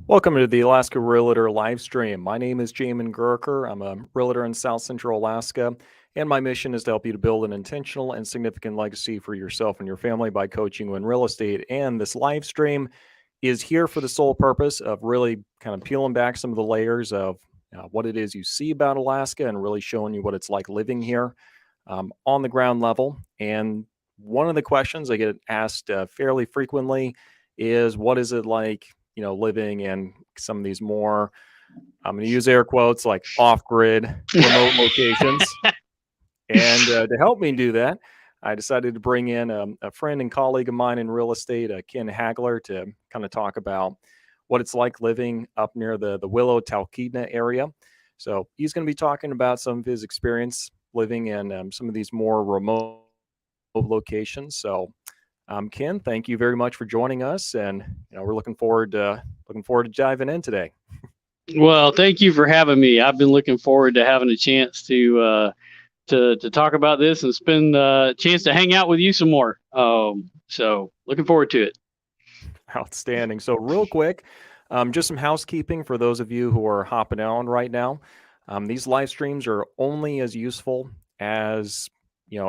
Welcome to the Alaska Realtor live stream. My name is Jamin Goecker. I'm a realtor in South Central Alaska, and my mission is to help you to build an intentional and significant legacy for yourself and your family by coaching you in real estate. And this live stream is here for the sole purpose of really kind of peeling back some of the layers of what it is you see about Alaska and really showing you what it's like living here on the ground level. And one of the questions I get asked fairly frequently is, what is it like, living in some of these more, I'm going to use air quotes, like off-grid remote locations. And to help me do that, I decided to bring in a friend and colleague of mine in real estate, Ken Hagler, to kind of talk about what it's like living up near the Willow Talkeetna area. So he's going to be talking about some of his experience living in some of these more remote locations. So Ken, thank you very much for joining us, and we're looking forward to diving in today. Well, thank you for having me. I've been looking forward to having a chance to talk about this and spend a chance to hang out with you some more. So looking forward to it. Outstanding. So real quick, just some housekeeping for those of you who are hopping on right now. These live streams are only as useful as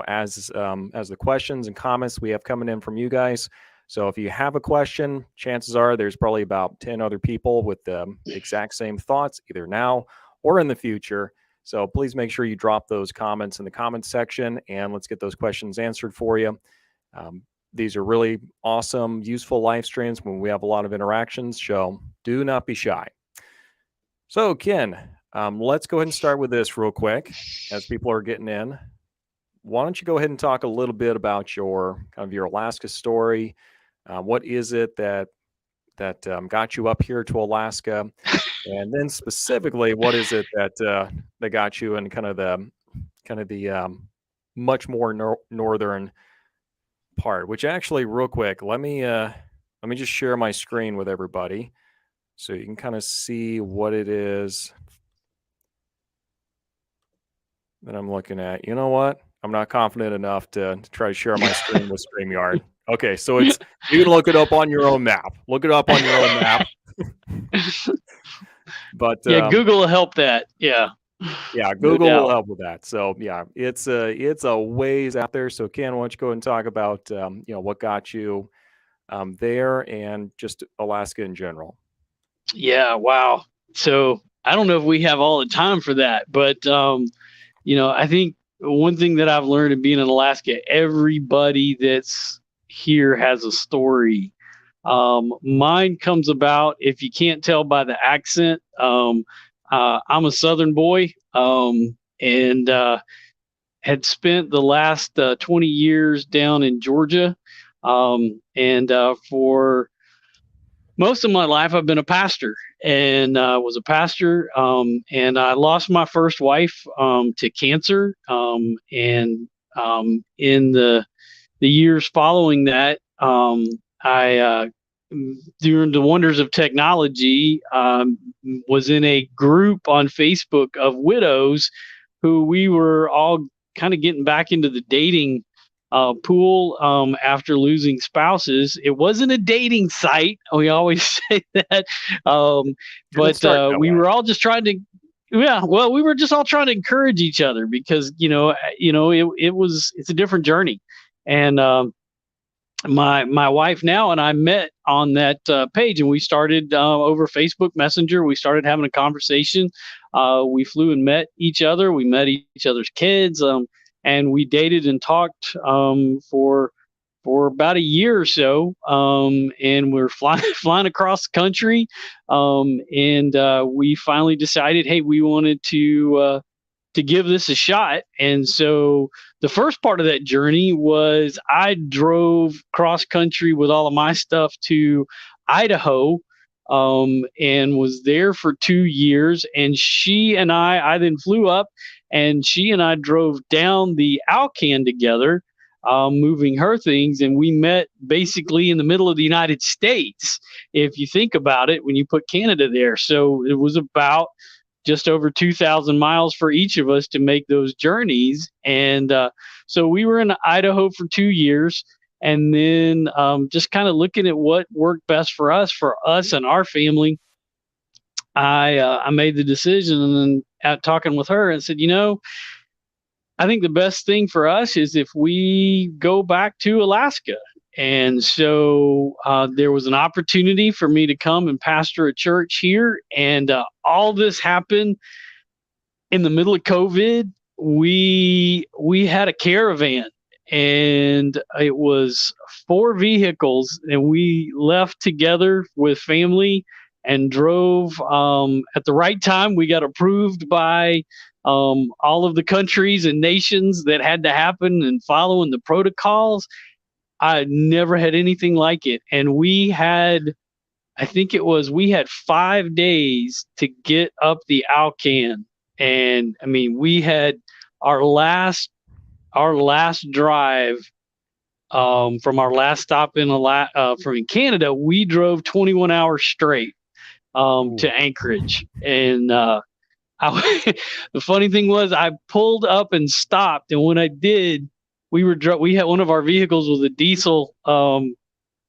as the questions and comments we have coming in from you guys. So if you have a question, chances are there's probably about 10 other people with the exact same thoughts, either now or in the future. So please make sure you drop those comments in the comments section, and let's get those questions answered for you. These are really awesome, useful live streams when we have a lot of interactions, so do not be shy. So Ken, let's go ahead and start with this real quick as people are getting in. Why don't you go ahead and talk a little bit about your Alaska story? What is it that got you up here to Alaska, and then specifically, what is it that got you in kind of the much more northern part? Which actually, real quick, let me just share my screen with everybody so you can kind of see what it is that I'm looking at. You know what? I'm not confident enough to try to share my screen with StreamYard. Okay, so you can look it up on your own map. Look it up on your own map. But yeah, Google will help that. Yeah. Yeah, Google will help with that. So yeah, it's a ways out there. So Ken, why don't you go and talk about what got you there and just Alaska in general? Yeah. Wow. So I don't know if we have all the time for that, but I think one thing that I've learned in being in Alaska, everybody that's here has a story. Mine comes about, if you can't tell by the accent, I'm a Southern boy, and had spent the last 20 years down in Georgia. And for most of my life, I've been a pastor, and was a pastor. And I lost my first wife to cancer. And in the years following that, I during the wonders of technology, was in a group on Facebook of widows who we were all kind of getting back into the dating pool after losing spouses. It wasn't a dating site. We always say that. But we were all just trying to, we were just all trying to encourage each other because, it's a different journey. And my wife now and I met on that page, and we started over Facebook Messenger. We started having a conversation. We flew and met each other. We met each other's kids, and we dated and talked for about a year or so. And we're flying across the country, and we finally decided, hey, we wanted to give this a shot. And so the first part of that journey was I drove cross country with all of my stuff to Idaho, and was there for 2 years. And she and I then flew up, and she and I drove down the Alcan together, moving her things. And we met basically in the middle of the United States, if you think about it, when you put Canada there. So it was about just over 2,000 miles for each of us to make those journeys. And so we were in Idaho for 2 years, and then just kind of looking at what worked best for us and our family. I made the decision, and then out talking with her and said, I think the best thing for us is if we go back to Alaska. And so there was an opportunity for me to come and pastor a church here. And all this happened in the middle of COVID. We had a caravan, and it was 4 vehicles, and we left together with family and drove at the right time. We got approved by all of the countries and nations that had to happen and following the protocols. I never had anything like it. And we had 5 days to get up the Alcan. And I mean, we had our last drive from our last stop from Canada. We drove 21 hours straight to Anchorage. And the funny thing was, I pulled up and stopped, and when I did, we had one of our vehicles was a diesel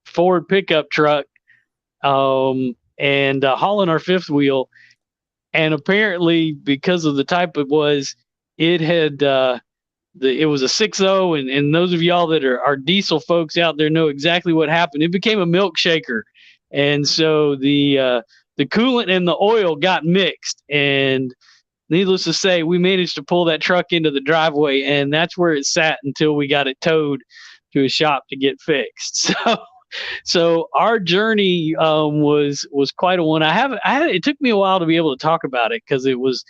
Ford pickup truck, and hauling our fifth wheel. And apparently, because of the type it was, it had it was a 6.0, and those of y'all that are diesel folks out there know exactly what happened. It became a milkshaker, and so the coolant and the oil got mixed, and needless to say, we managed to pull that truck into the driveway, and that's where it sat until we got it towed to a shop to get fixed. So our journey was quite a one. It took me a while to be able to talk about it because it was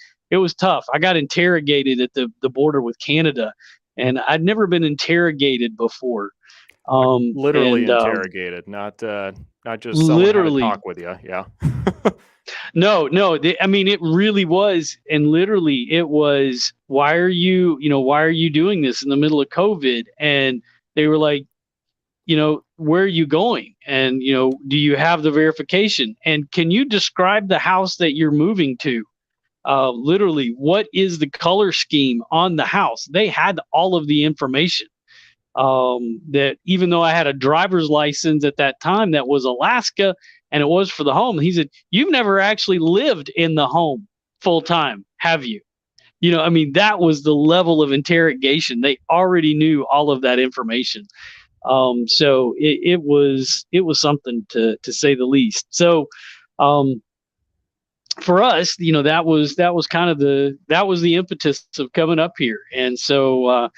tough. I got interrogated at the border with Canada, and I'd never been interrogated before. Literally interrogated, not just someone had to talk with you. Yeah. No, I mean, it really was. And literally it was, why are you doing this in the middle of COVID? And they were like, where are you going? And, do you have the verification? And can you describe the house that you're moving to? Literally, what is the color scheme on the house? They had all of the information. That even though I had a driver's license at that time that was Alaska, and it was for the home, he said, "You've never actually lived in the home full time, have you?" I mean, that was the level of interrogation. They already knew all of that information. So it was something to say the least. So for us, that was kind of the impetus of coming up here. And so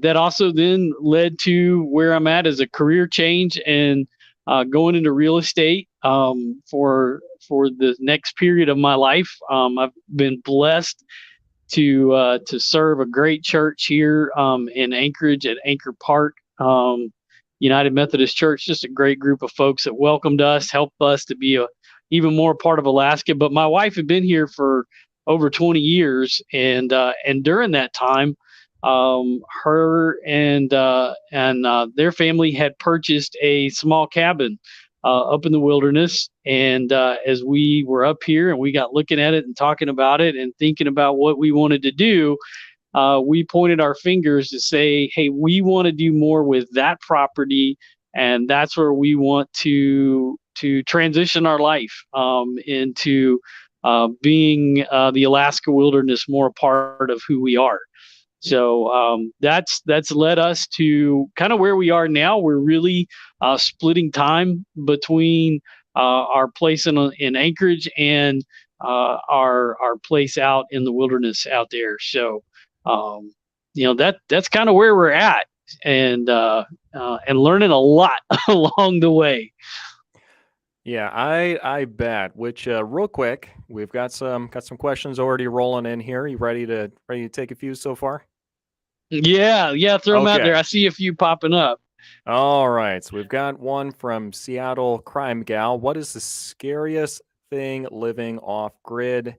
that also then led to where I'm at as a career change and going into real estate for the next period of my life. I've been blessed to serve a great church here in Anchorage at Anchor Park United Methodist Church. Just a great group of folks that welcomed us, helped us to be even more part of Alaska. But my wife had been here for over 20 years, and during that time, her and their family had purchased a small cabin up in the wilderness. And as we were up here and we got looking at it and talking about it and thinking about what we wanted to do, we pointed our fingers to say, hey, we want to do more with that property, and that's where we want to transition our life into being the Alaska wilderness more a part of who we are. So that's led us to kind of where we are now. We're really splitting time between our place in Anchorage and our place out in the wilderness out there. So that's kind of where we're at, and learning a lot along the way. Yeah, I bet. Which real quick, we've got some questions already rolling in here. You ready to take a few so far? Yeah, throw them out there. I see a few popping up. All right, so we've got one from Seattle Crime Gal. What is the scariest thing living off grid,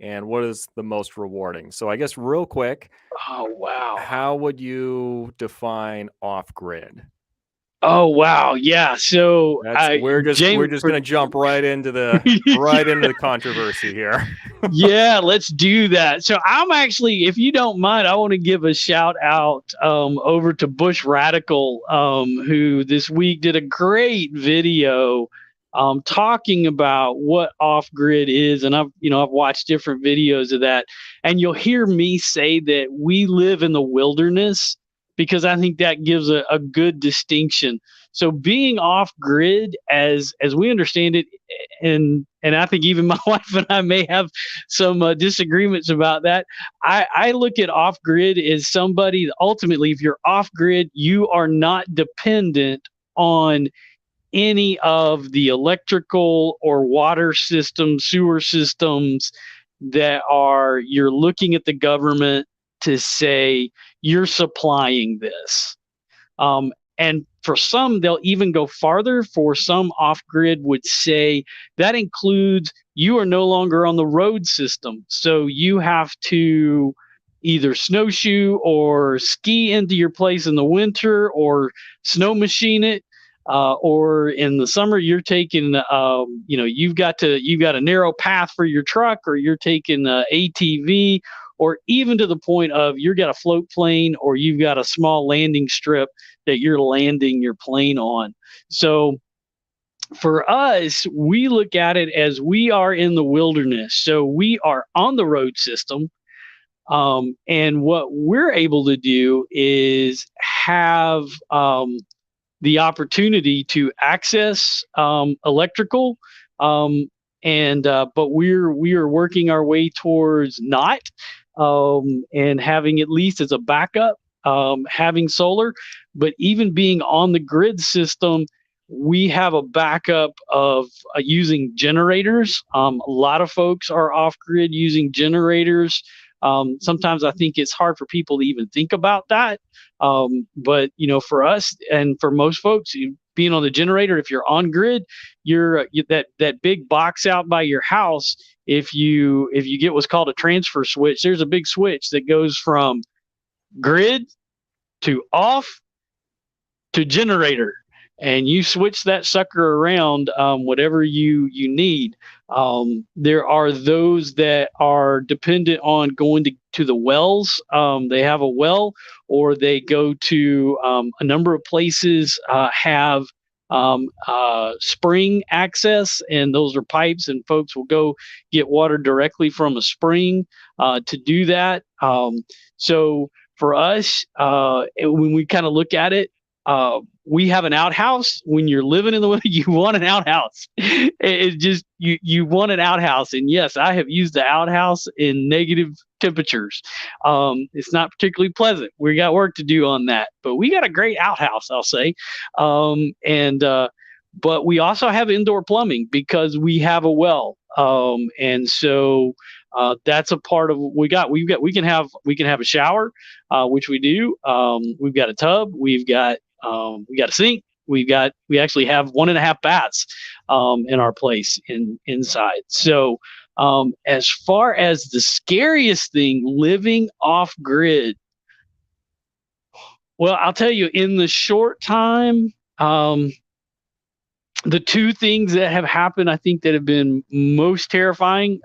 and what is the most rewarding? So I guess real quick. Oh wow! How would you define off grid? Oh wow, yeah. So we're just going to jump right into the controversy here. Yeah, let's do that. So I'm actually, if you don't mind, I want to give a shout out over to Bush Radical, who this week did a great video talking about what off grid is, and I've watched different videos of that, and you'll hear me say that we live in the wilderness because I think that gives a good distinction. So being off grid, as we understand it, and I think even my wife and I may have some disagreements about that. I look at off grid as somebody, ultimately, if you're off grid, you are not dependent on any of the electrical or water systems, sewer systems you're looking at the government to say you're supplying this. And for some, they'll even go farther. For some, off grid would say that includes you are no longer on the road system. So you have to either snowshoe or ski into your place in the winter or snow machine it. Or in the summer, you're taking, you've got a narrow path for your truck, or you're taking ATV, or even to the point of you've got a float plane, or you've got a small landing strip that you're landing your plane on. So for us, we look at it as we are in the wilderness. So we are on the road system. And what we're able to do is have the opportunity to access electrical. But we are working our way towards not and having at least as a backup having solar. But even being on the grid system, we have a backup of using generators. A lot of folks are off grid using generators. Sometimes I think it's hard for people to even think about that. But for us and for most folks, being on the generator, if you're on grid, you're that big box out by your house. If you get what's called a transfer switch, there's a big switch that goes from grid to off to generator, and you switch that sucker around whatever you need. There are those that are dependent on going to the wells. They have a well, or they go to a number of places have spring access, and those are pipes, and folks will go get water directly from a spring to do that. So for us, when we kind of look at it, we have an outhouse. When you're living in the winter, you want an outhouse. It's just you want an outhouse. And yes, I have used the outhouse in negative temperatures. It's not particularly pleasant. We got work to do on that, but we got a great outhouse, I'll say. But we also have indoor plumbing because we have a well. And so that's a part of what we got. We can have a shower, which we do. We've got a tub. We got a sink. We actually have 1.5 baths in our place inside. So as far as the scariest thing, living off grid, well, I'll tell you, in the short time, the two things that have happened, I think, that have been most terrifying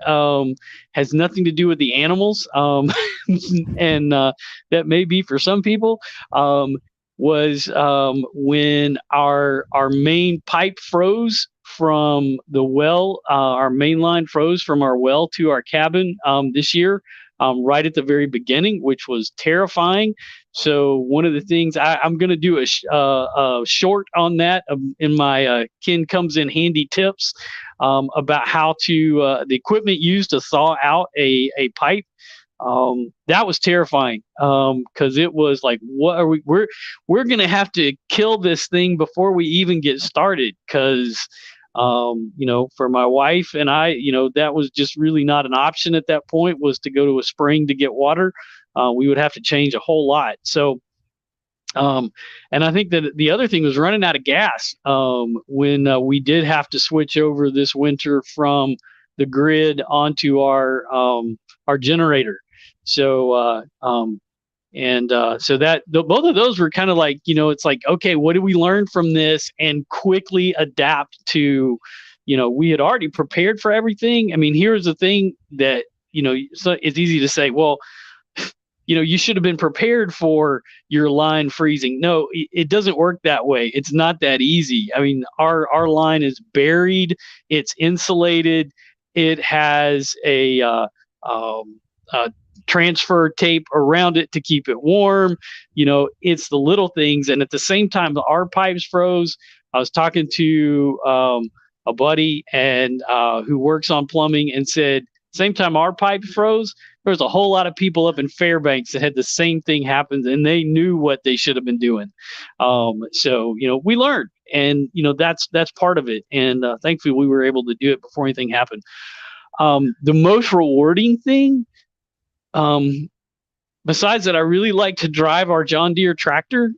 has nothing to do with the animals, and that may be for some people. Was when our main pipe froze from the well. Our main line froze from our well to our cabin this year, right at the very beginning, which was terrifying. So one of the things I'm going to do a short on that in my Ken Comes in Handy tips about how to the equipment used to thaw out a pipe. That was terrifying because it was like, what are we're going to have to kill this thing before we even get started, because for my wife and I, that was just really not an option at that point, was to go to a spring to get water. We would have to change a whole lot. So, and I think that the other thing was running out of gas when we did have to switch over this winter from the grid onto our generator. So, so that both of those were kind of like, it's like, okay, what did we learn from this, and quickly adapt to, we had already prepared for everything. I mean, here's the thing that, so it's easy to say, well, you should have been prepared for your line freezing. No, it doesn't work that way. It's not that easy. I mean, our line is buried, it's insulated, it has um, a transfer tape around it to keep it warm. It's the little things. And at the same time, our pipes froze. I was talking to a buddy and who works on plumbing and said, same time our pipe froze, there was a whole lot of people up in Fairbanks that had the same thing happen, and they knew what they should have been doing. So we learned, and that's part of it. And thankfully, we were able to do it before anything happened. The most rewarding thing, besides that, I really like to drive our John Deere tractor.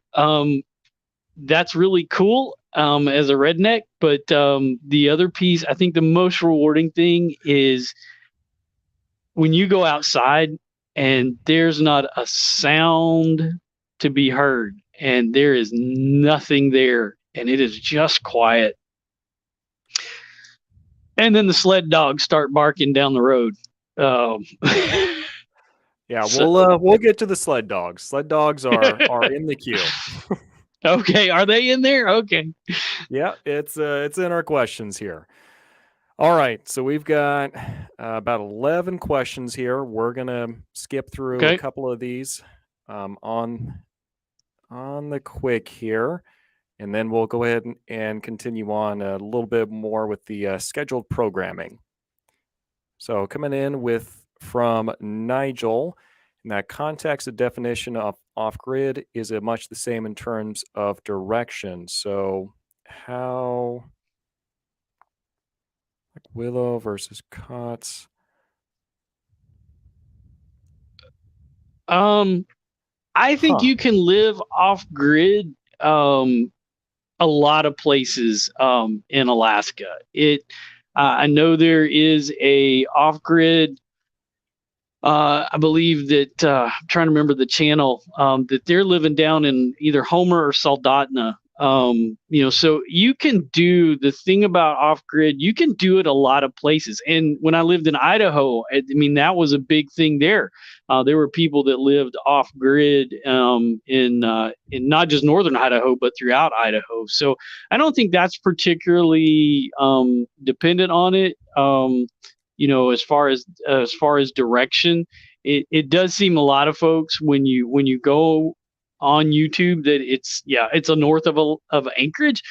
That's really cool as a redneck. But the other piece, I think the most rewarding thing is when you go outside and there's not a sound to be heard and there is nothing there and it is just quiet. And then the sled dogs start barking down the road. Yeah, we'll get to the sled dogs. Sled dogs are in the queue. Okay, are they in there? Okay. Yeah, it's in our questions here. All right, so we've got about 11 questions here. We're gonna skip through a couple of these on the quick here, and then we'll go ahead and continue on a little bit more with the scheduled programming. So coming in from Nigel, in that context, the definition of off-grid is much the same in terms of direction. So how, like Willow versus Cots? I think you can live off-grid a lot of places in Alaska. I know there is a off-grid. I believe that I'm trying to remember the channel that they're living down in either Homer or Soldotna. So you can do the thing about off grid. You can do it a lot of places. And when I lived in Idaho, I mean that was a big thing there. There were people that lived off grid in not just northern Idaho but throughout Idaho. So I don't think that's particularly dependent on it. As far as direction, it does seem a lot of folks when you go on YouTube that it's a north of Anchorage,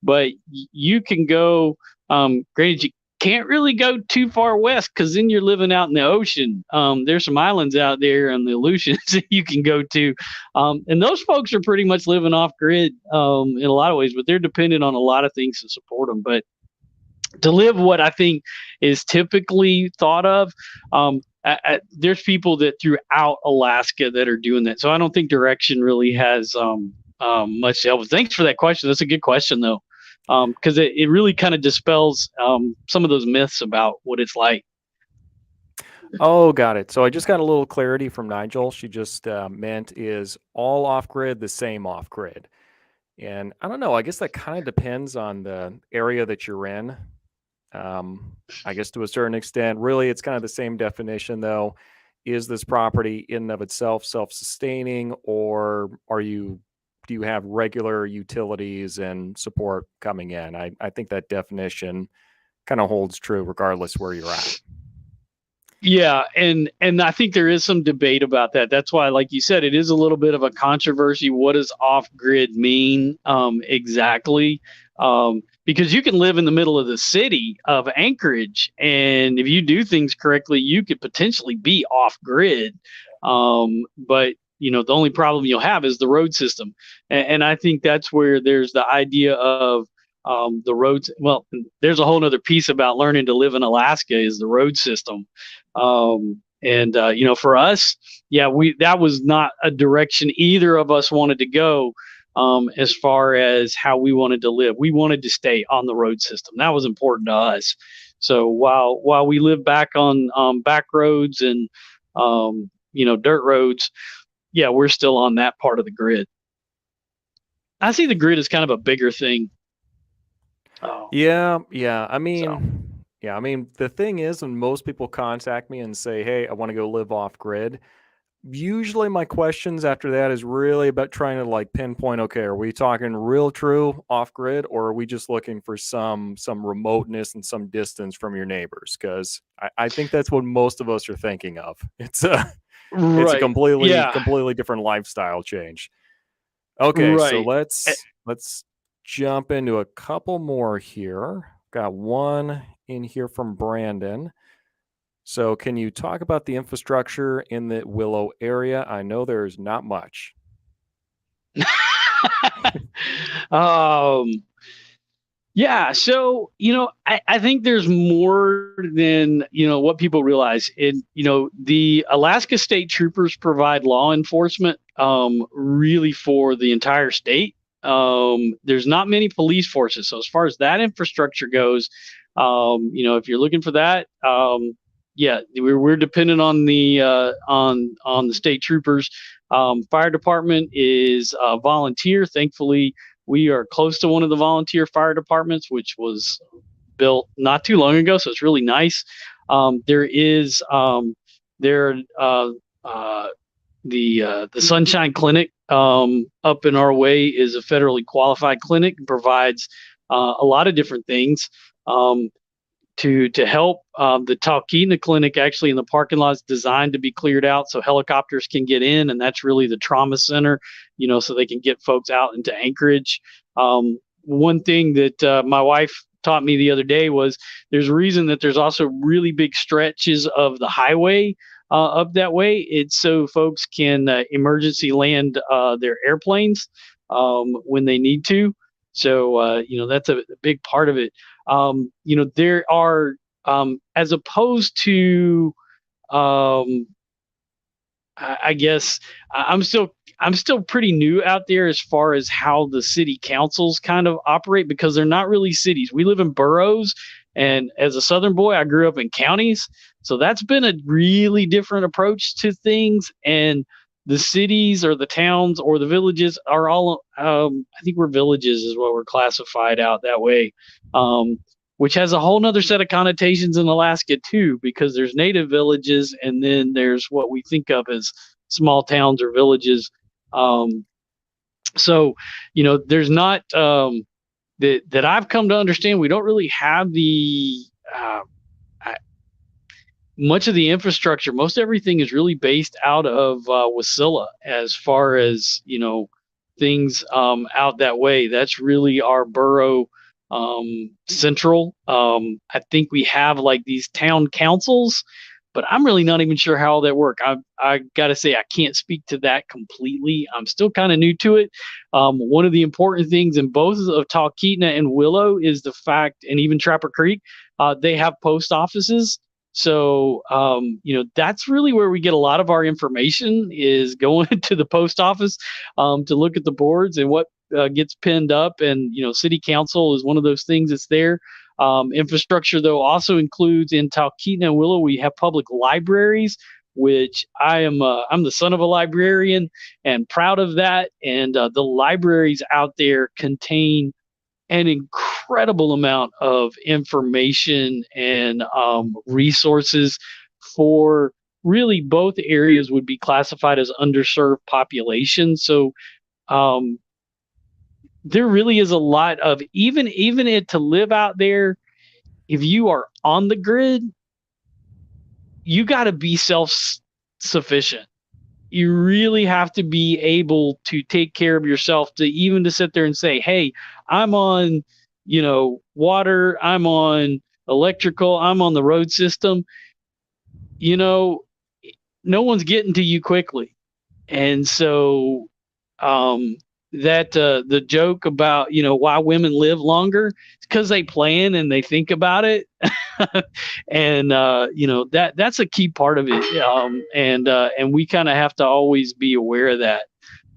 but you can go. Granted, you can't really go too far west because then you're living out in the ocean. There's some islands out there on the Aleutians that you can go to, and those folks are pretty much living off grid in a lot of ways, but they're dependent on a lot of things to support them. But to live what I think is typically thought of, there's people that throughout Alaska that are doing that. So I don't think direction really has much to help. Thanks for that question. That's a good question though, because it really kind of dispels some of those myths about what it's like. Oh, got it. So I just got a little clarity from Nigel. She just meant is all off-grid the same off-grid? And I don't know. I guess that kind of depends on the area that you're in. I guess to a certain extent, really, it's kind of the same definition, though. Is this property in and of itself self-sustaining, or do you have regular utilities and support coming in? I think that definition kind of holds true regardless where you're at. Yeah, and I think there is some debate about that. That's why, like you said, it is a little bit of a controversy. What does off-grid mean exactly? Because you can live in the middle of the city of Anchorage, and if you do things correctly, you could potentially be off-grid. But the only problem you'll have is the road system, and I think that's where there's the idea of the roads. Well, there's a whole other piece about learning to live in Alaska is the road system. For us, that was not a direction either of us wanted to go. As far as how we wanted to live, we wanted to stay on the road system. That was important to us. So while we live back on back roads and dirt roads, we're still on that part of the grid. I see the grid as kind of a bigger thing. Yeah. I mean, the thing is, when most people contact me and say, "Hey, I want to go live off grid," Usually my questions after that is really about trying to like pinpoint, okay, are we talking real true off grid, or are we just looking for some remoteness and some distance from your neighbors? Because I think that's what most of us are thinking of. It's a Right. Yeah. completely different lifestyle change. Okay, so Right. let's jump into a couple more here. Got one in here from Brandon. So, can you talk about the infrastructure in the Willow area? I know there's not much. um, yeah. So, I think there's more than, what people realize. The Alaska State Troopers provide law enforcement really for the entire state. There's not many police forces. So, as far as that infrastructure goes, if you're looking for that, yeah, we're dependent on the state troopers. Fire department is volunteer. Thankfully, we are close to one of the volunteer fire departments, which was built not too long ago, so it's really nice. There is there the Sunshine Clinic up in our way is a federally qualified clinic and provides a lot of different things. To help. The Talkeetna Clinic actually in the parking lot is designed to be cleared out so helicopters can get in, and that's really the trauma center, so they can get folks out into Anchorage. One thing that my wife taught me the other day was there's a reason that there's also really big stretches of the highway up that way. It's so folks can emergency land their airplanes when they need to. So that's a big part of it. There are as opposed to I guess I'm still pretty new out there as far as how the city councils kind of operate because they're not really cities. We live in boroughs, and as a Southern boy, I grew up in counties, so that's been a really different approach to things. And the cities or the towns or the villages are all I think we're villages is what we're classified out that way. Um, which has a whole nother set of connotations in Alaska too, because there's native villages and then there's what we think of as small towns or villages. Um, so, there's not that I've come to understand. We don't really have the uh, much of the infrastructure. Most everything is really based out of Wasilla, as far as things out that way. That's really our borough central. I think we have like these town councils, but I'm really not even sure how all that work. I gotta say I can't speak to that completely. I'm still kind of new to it. One of the important things in both of Talkeetna and Willow is the fact, and even Trapper Creek, they have post offices. So that's really where we get a lot of our information is going to the post office to look at the boards and what gets pinned up. And city council is one of those things that's there. Infrastructure, though, also includes in Talkeetna and Willow, we have public libraries, which I'm the son of a librarian and proud of that. And the libraries out there contain an incredible amount of information and resources for really both areas would be classified as underserved population. So um, there really is a lot of even it to live out there. If you are on the grid, you got to be self sufficient. You really have to be able to take care of yourself to even to sit there and say, hey, I'm on water, I'm on electrical, I'm on the road system. No one's getting to you quickly. And so that the joke about why women live longer, it's because they plan and they think about it. And that's a key part of it. And we kind of have to always be aware of that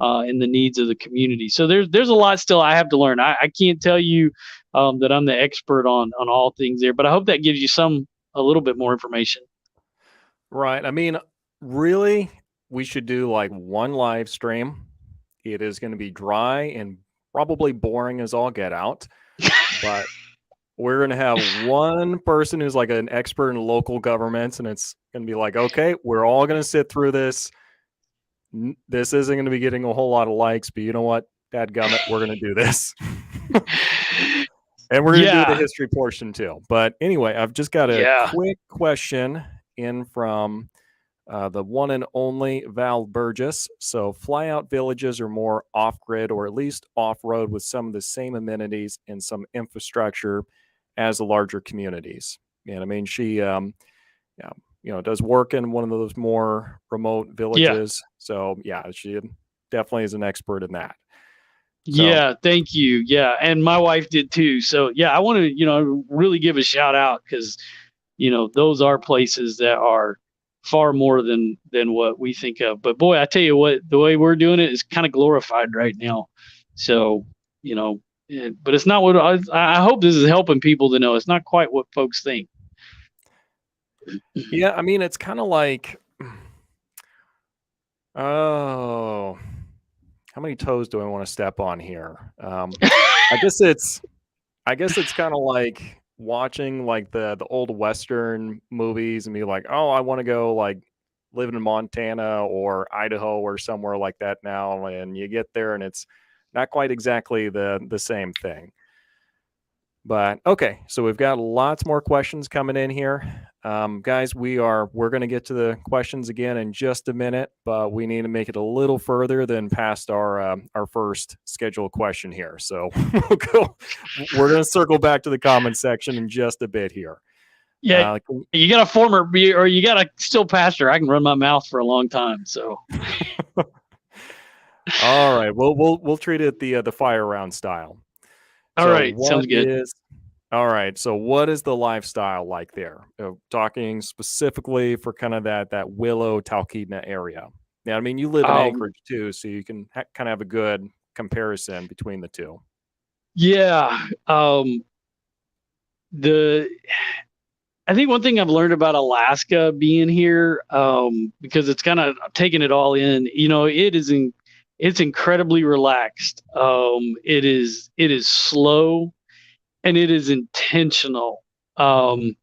and the needs of the community. So there's a lot still I have to learn. I can't tell you that I'm the expert on all things there, but I hope that gives you a little bit more information. Right. I mean, really, we should do like one live stream. It is going to be dry and probably boring as all get out, but we're going to have one person who's like an expert in local governments, and it's going to be like, okay, we're all going to sit through this. this isn't going to be getting a whole lot of likes, but you know what? Dadgummit, we're going to do this. And we're going to do the Yeah. history portion too. But anyway, I've just got a Yeah. quick question in from the one and only Val Burgess. So, flyout villages are more off grid or at least off road with some of the same amenities and some infrastructure as the larger communities. And I mean, she, yeah, does work in one of those more remote Yeah. villages. So, yeah, she definitely is an expert in that. So, Yeah, thank you. Yeah, and my wife did too. So yeah, I want to really give a shout out because those are places that are far more than what we think of. But boy, I tell you what, the way we're doing it is kind of glorified right now. So but it's not what I hope this is helping people to know. It's not quite what folks think. yeah, I mean, it's kind of like, oh, how many toes do I want to step on here? I guess it's kind of like watching like the old Western movies and be like, oh, I want to go like living in Montana or Idaho or somewhere like that now. And you get there and it's not quite exactly the same thing. But okay, so we've got lots more questions coming in here. Guys, we're going to get to the questions again in just a minute, but we need to make it a little further than past our first scheduled question here. So we're going to circle back to the comment section in just a bit here. Yeah, you got a former or you got a still pastor. I can run my mouth for a long time. So all right, we'll treat it the fire round style. All right, sounds good. All right, so what is the lifestyle like there? Talking specifically for kind of that Willow, Talkeetna area. Yeah, I mean, you live in Anchorage too, so you can kind of have a good comparison between the two. Yeah, I think one thing I've learned about Alaska being here, because it's kind of taking it all in. It's incredibly relaxed. It is slow and it is intentional. And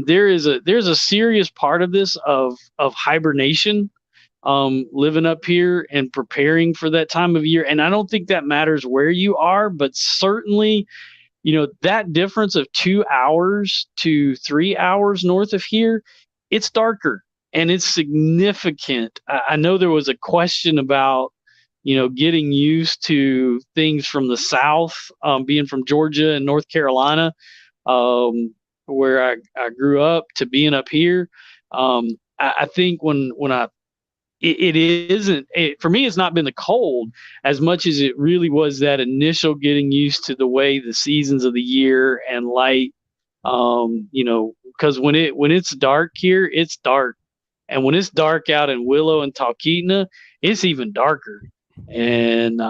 there's a serious part of this of hibernation, living up here and preparing for that time of year. And I don't think that matters where you are, but certainly, that difference of 2 hours to 3 hours north of here, it's darker and it's significant. I know there was a question about getting used to things from the South, being from Georgia and North Carolina, where I grew up, to being up here. I think it isn't for me, it's not been the cold as much as it really was that initial getting used to the way the seasons of the year and light, because when it's dark here, it's dark. And when it's dark out in Willow and Talkeetna, it's even darker. And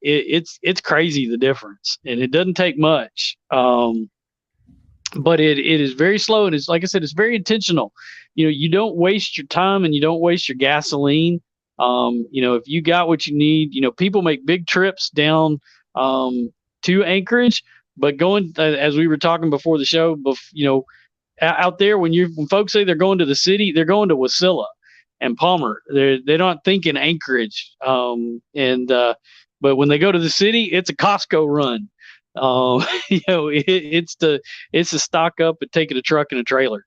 it's crazy, the difference, and it doesn't take much. But it is very slow, and it's, like I said, it's very intentional. You don't waste your time and you don't waste your gasoline. If you got what you need, people make big trips down to Anchorage, but going, as we were talking before the show, out there, when folks say they're going to the city, they're going to Wasilla and Palmer. They're not thinking Anchorage. But when they go to the city, it's a Costco run. It's to stock up and take it a truck and a trailer.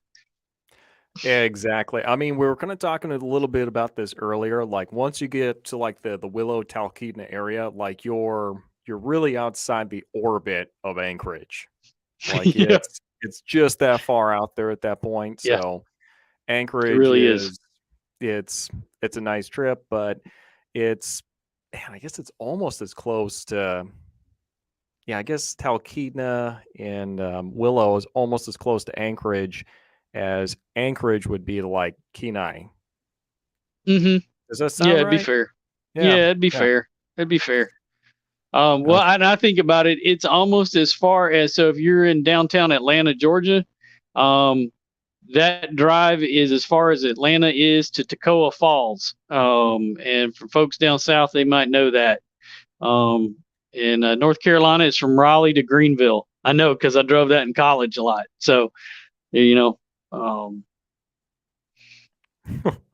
Yeah, exactly. I mean, we were kind of talking a little bit about this earlier. Like once you get to like the Willow Talkeetna area, like you're really outside the orbit of Anchorage. Like Yeah. it's just that far out there at that point. Yeah, So it Anchorage really is. it's a nice trip, but man, I guess it's almost as close to, yeah, I guess Talkeetna and Willow is almost as close to Anchorage as Anchorage would be to like Kenai. Mm-hmm. Does that Yeah, sound it'd be right? fair. Yeah. Yeah, it'd be Yeah. fair. It'd be fair. Well, I think about it. It's almost as far as, so if you're in downtown Atlanta, Georgia, that drive is as far as Atlanta is to Toccoa Falls. And for folks down south, they might know that. In North Carolina, it's from Raleigh to Greenville. I know because I drove that in college a lot. So,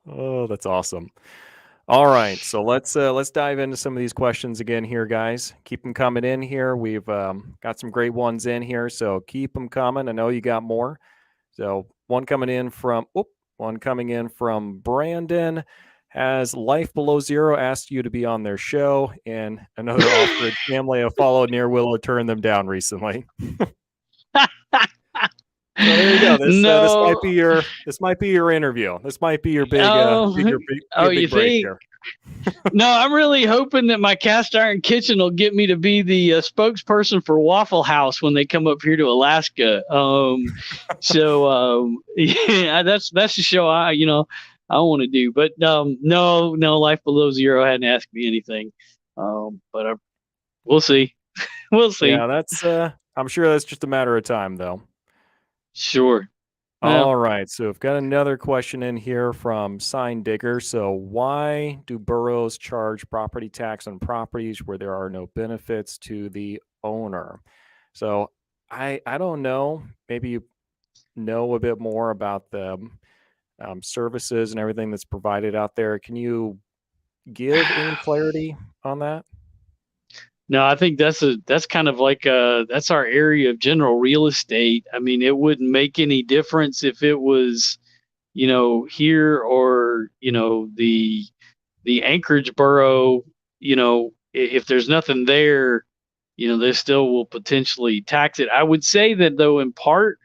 Oh, that's awesome. All right, so let's dive into some of these questions again here, guys. Keep them coming in here. We've got some great ones in here, so keep them coming. I know you got more. So one coming in from Brandon. Has Life Below Zero asked you to be on their show? And another off-grid family have followed near Willow turned them down recently. So there you go. No. This might be your interview. This might be your Oh, oh, you big break think? here. No, I'm really hoping that my cast iron kitchen will get me to be the spokesperson for Waffle House when they come up here to Alaska. Yeah, that's the show I want to do. But no, Life Below Zero hadn't asked me anything. But we'll see. We'll see. Yeah, that's I'm sure that's just a matter of time though. Sure. Well, All right, so we've got another question in here from Sign Digger. So, why do boroughs charge property tax on properties where there are no benefits to the owner? So, I don't know. Maybe you know a bit more about the services and everything that's provided out there. Can you give any clarity on that? no, I think that's kind of like that's our area of general real estate. I mean, it wouldn't make any difference if it was, here or, the Anchorage borough, if there's nothing there, they still will potentially tax it. I would say that though, in part,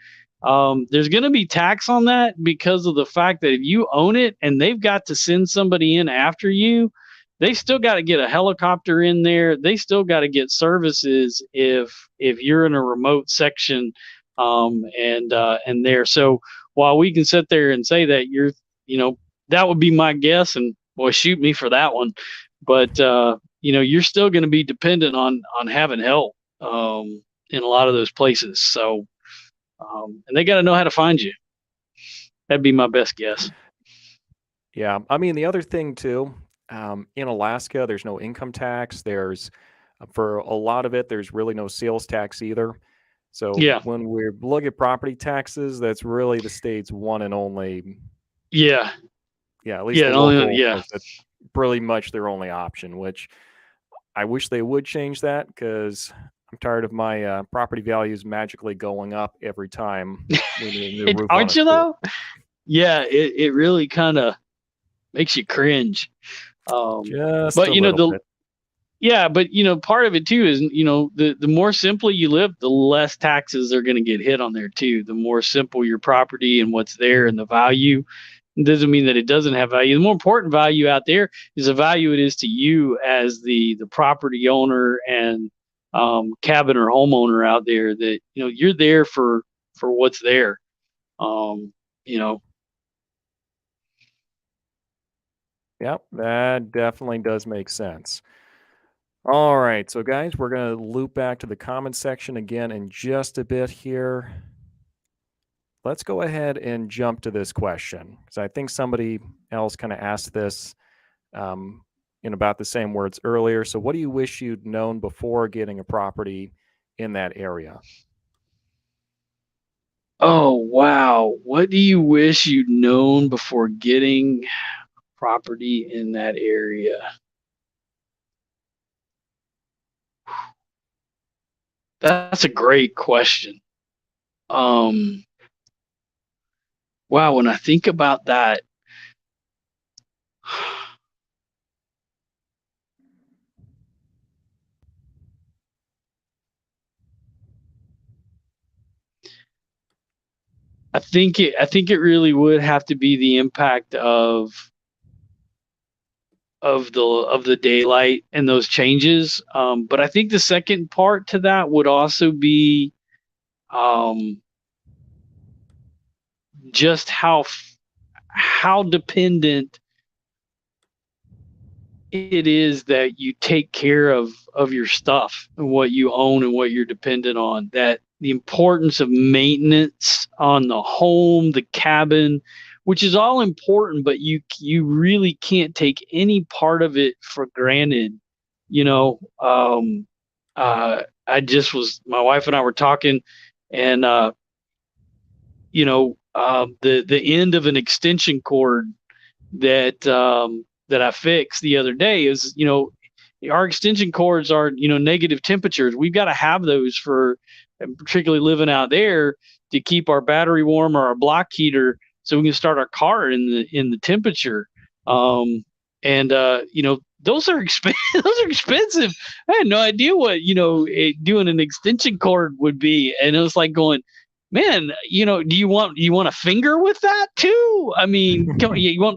there's going to be tax on that because of the fact that if you own it and they've got to send somebody in after you, they still got to get a helicopter in there. They still got to get services if you're in a remote section, and there. So while we can sit there and say that that would be my guess, and boy, shoot me for that one. But you're still going to be dependent on having help in a lot of those places. So, and they got to know how to find you. That'd be my best guess. Yeah, I mean the other thing too, in Alaska, there's no income tax. There's for a lot of it, there's really no sales tax either. So Yeah, when we look at property taxes, that's really the state's one and only, yeah, yeah, at least yeah. the Only, local, yeah. that's pretty much their only option. Which I wish they would change that because I'm tired of my property values magically going up every time we need a new roof on a Aren't you school. though? Yeah, it really kind of makes you cringe. Just But a little the bit. yeah, but part of it too is the more simply you live, the less taxes are going to get hit on there too. The more simple your property and what's there and the value. It doesn't mean that it doesn't have value. The more important value out there is the value it is to you as the property owner and cabin or homeowner out there. That you're there for what's there. Um, you know, Yep, that definitely does make sense. All right, so guys, we're going to loop back to the comment section again in just a bit here. Let's go ahead and jump to this question because I think somebody else kind of asked this in about the same words earlier. So, what do you wish you'd known before getting a property in that area? oh wow, what do you wish you'd known before getting property in that area? That's a great question. Um, wow, when I think about that, I think it really would have to be the impact of the daylight and those changes. But I think the second part to that would also be um, just how dependent it is that you take care of your stuff and what you own and what you're dependent on. That the importance of maintenance on the home, the cabin, which is all important, but you really can't take any part of it for granted. You know, I just was my wife and I were talking, and the end of an extension cord that that I fixed the other day is, our extension cords are, negative temperatures. We've got to have those for, particularly living out there, to keep our battery warm or our block heater so we can start our car in the temperature. And those are those are expensive. I had no idea what doing an extension cord would be, and it was like going, man, do you want a finger with that too? I mean, do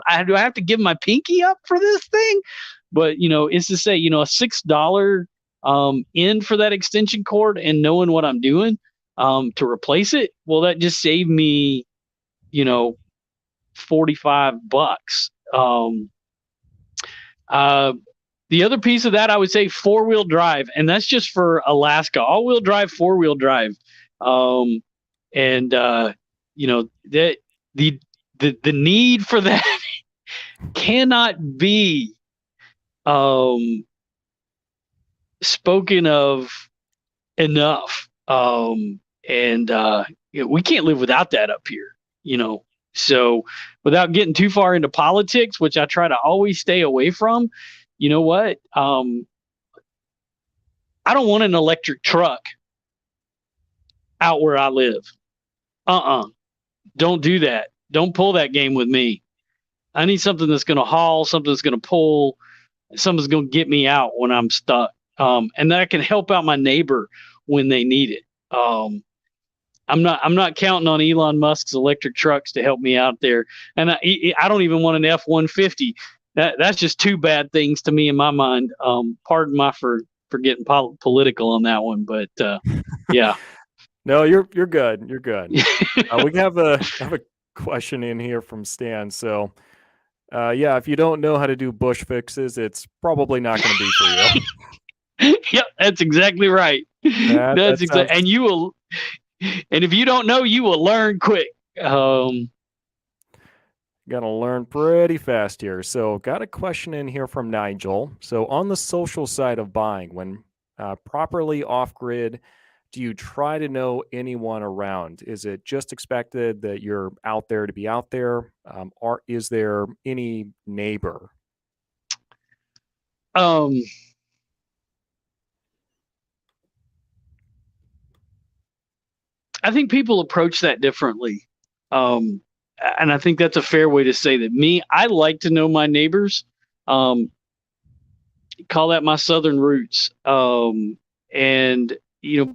I have to give my pinky up for this thing? But it's to say, a $6 in for that extension cord, and knowing what I'm doing to replace it, well, that just saved me, $45. The other piece of that, I would say 4-wheel drive, and that's just for Alaska. All-wheel drive, 4-wheel drive. And that the need for that cannot be spoken of enough. We can't live without that up here, So without getting too far into politics, which I try to always stay away from, you know what? I don't want an electric truck out where I live. Don't do that. Don't pull that game with me. I need something that's going to haul, something that's going to pull, something's going to get me out when I'm stuck. And that can help out my neighbor when they need it. I'm not counting on Elon Musk's electric trucks to help me out there. And I don't even want an F-150. That's just two bad things to me in my mind. Pardon my for getting political on that one, but yeah. No, you're good. You're good. We have a question in here from Stan. So, if you don't know how to do bush fixes, it's probably not going to be for you. Yep, that's exactly right. That's exactly, and you will. And if you don't know, you will learn quick. Gonna learn pretty fast here. So, got a question in here from Nigel. So, on the social side of buying, when properly off grid, do you try to know anyone around? Is it just expected that you're out there to be out there? Or is there any neighbor? I think people approach that differently. And I think that's a fair way to say that. I like to know my neighbors. Call that my Southern roots. And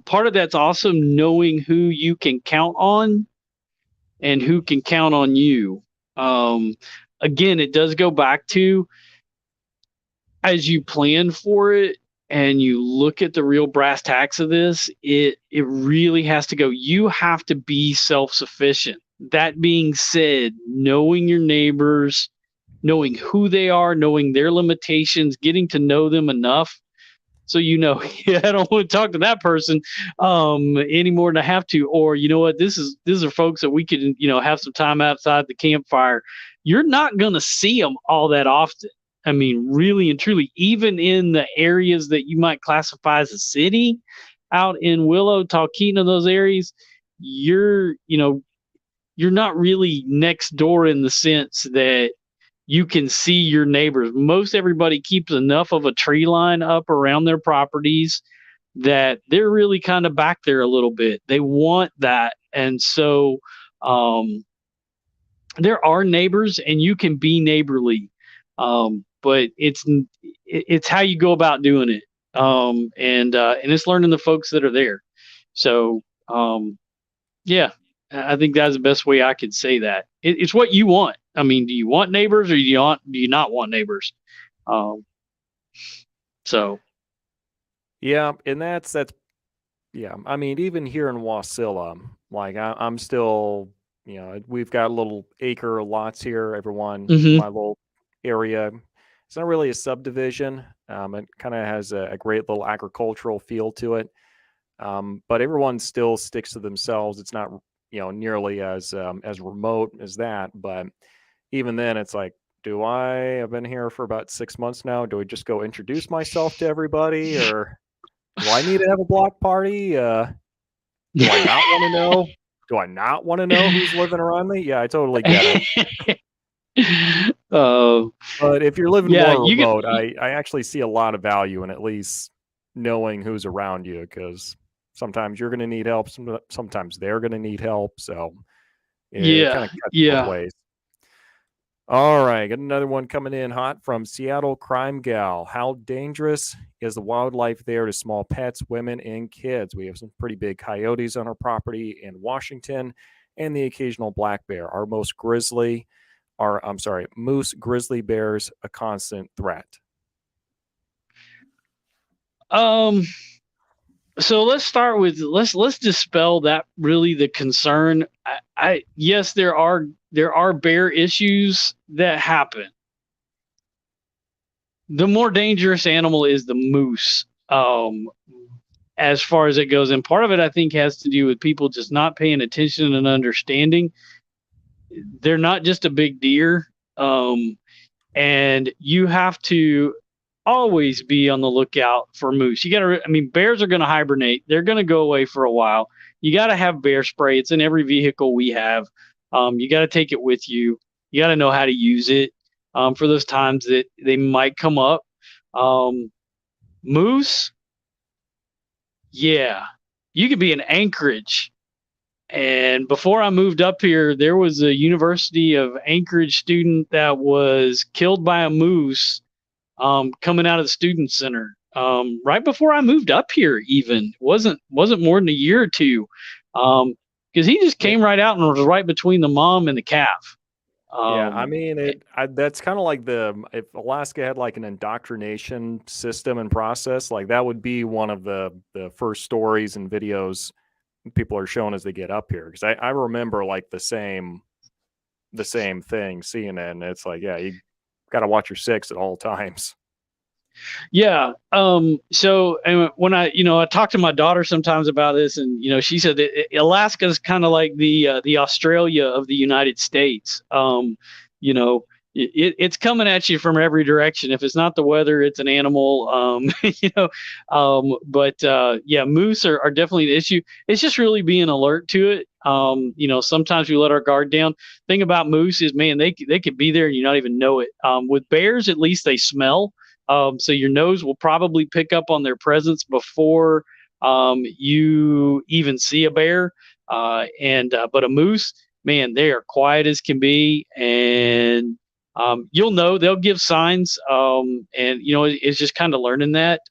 part of that's also knowing who you can count on and who can count on you. Again, it does go back to, as you plan for it and you look at the real brass tacks of this, it really has to go. You have to be self-sufficient. That being said, knowing your neighbors, knowing who they are, knowing their limitations, getting to know them enough so I don't want to talk to that person any more than I have to. Or these are folks that we could have some time outside the campfire. You're not going to see them all that often. I mean, really and truly, even in the areas that you might classify as a city, out in Willow, Talkeetna, those areas, you're not really next door in the sense that you can see your neighbors. Most everybody keeps enough of a tree line up around their properties that they're really kind of back there a little bit. They want that. And so there are neighbors and you can be neighborly. But it's how you go about doing it. And it's learning the folks that are there. So, I think that's the best way I could say that. It's what you want. I mean, do you want neighbors or do you not want neighbors? So. Yeah. And that's, yeah. I mean, even here in Wasilla, like I'm still, we've got little acre lots here, everyone, my little area. It's not really a subdivision. It kind of has a great little agricultural feel to it. But everyone still sticks to themselves. It's not, nearly as remote as that. But even then, it's like, I've been here for about 6 months now. Do I just go introduce myself to everybody, or do I need to have a block party? Do I not want to know? Do I not want to know who's living around me? Yeah, I totally get it. uh, But if you're living yeah, more you get remote, I actually see a lot of value in at least knowing who's around you, because sometimes you're going to need help, sometimes they're going to need help. So it yeah, kind of cuts both yeah. ways. All right, got another one coming in hot from Seattle Crime Gal. How dangerous is the wildlife there to small pets, women, and kids? We have some pretty big coyotes on our property in Washington, and the occasional black bear. Moose, grizzly bears a constant threat? Um, so let's start with let's dispel that really the concern. I yes, there are bear issues that happen. The more dangerous animal is the moose. As far as it goes, and part of it I think has to do with people just not paying attention and understanding. They're not just a big deer. And you have to always be on the lookout for moose. You got to, I mean, bears are going to hibernate. They're going to go away for a while. You got to have bear spray. It's in every vehicle we have. You got to take it with you. You got to know how to use it for those times that they might come up. Moose, yeah, you could be in Anchorage. And before I moved up here, there was a University of Anchorage student that was killed by a moose coming out of the student center right before I moved up here. Even wasn't more than a year or two, because he just Yeah, came right out and was right between the mom and the calf. yeah. I Um, mean, eh, that's kind of like if Alaska had like an indoctrination system and process, like that would be one of the first stories and videos people are shown as they get up here. Because I remember like the same thing, seeing it, and it's like, yeah, you got to watch your six at all times. yeah. So and when I talk to my daughter sometimes about this, and she said that Alaska is kind of like the Australia of the United States. You know, it's coming at you from every direction. If it's not the weather, it's an animal. But yeah, moose are definitely an issue. It's just really being alert to it. Sometimes we let our guard down. Thing about moose is, man, they could be there and you not even know it. With bears, at least they smell. So your nose will probably pick up on their presence before you even see a bear. And But a moose, man, they are quiet as can be, and you'll know they'll give signs. And it's just kind of learning that.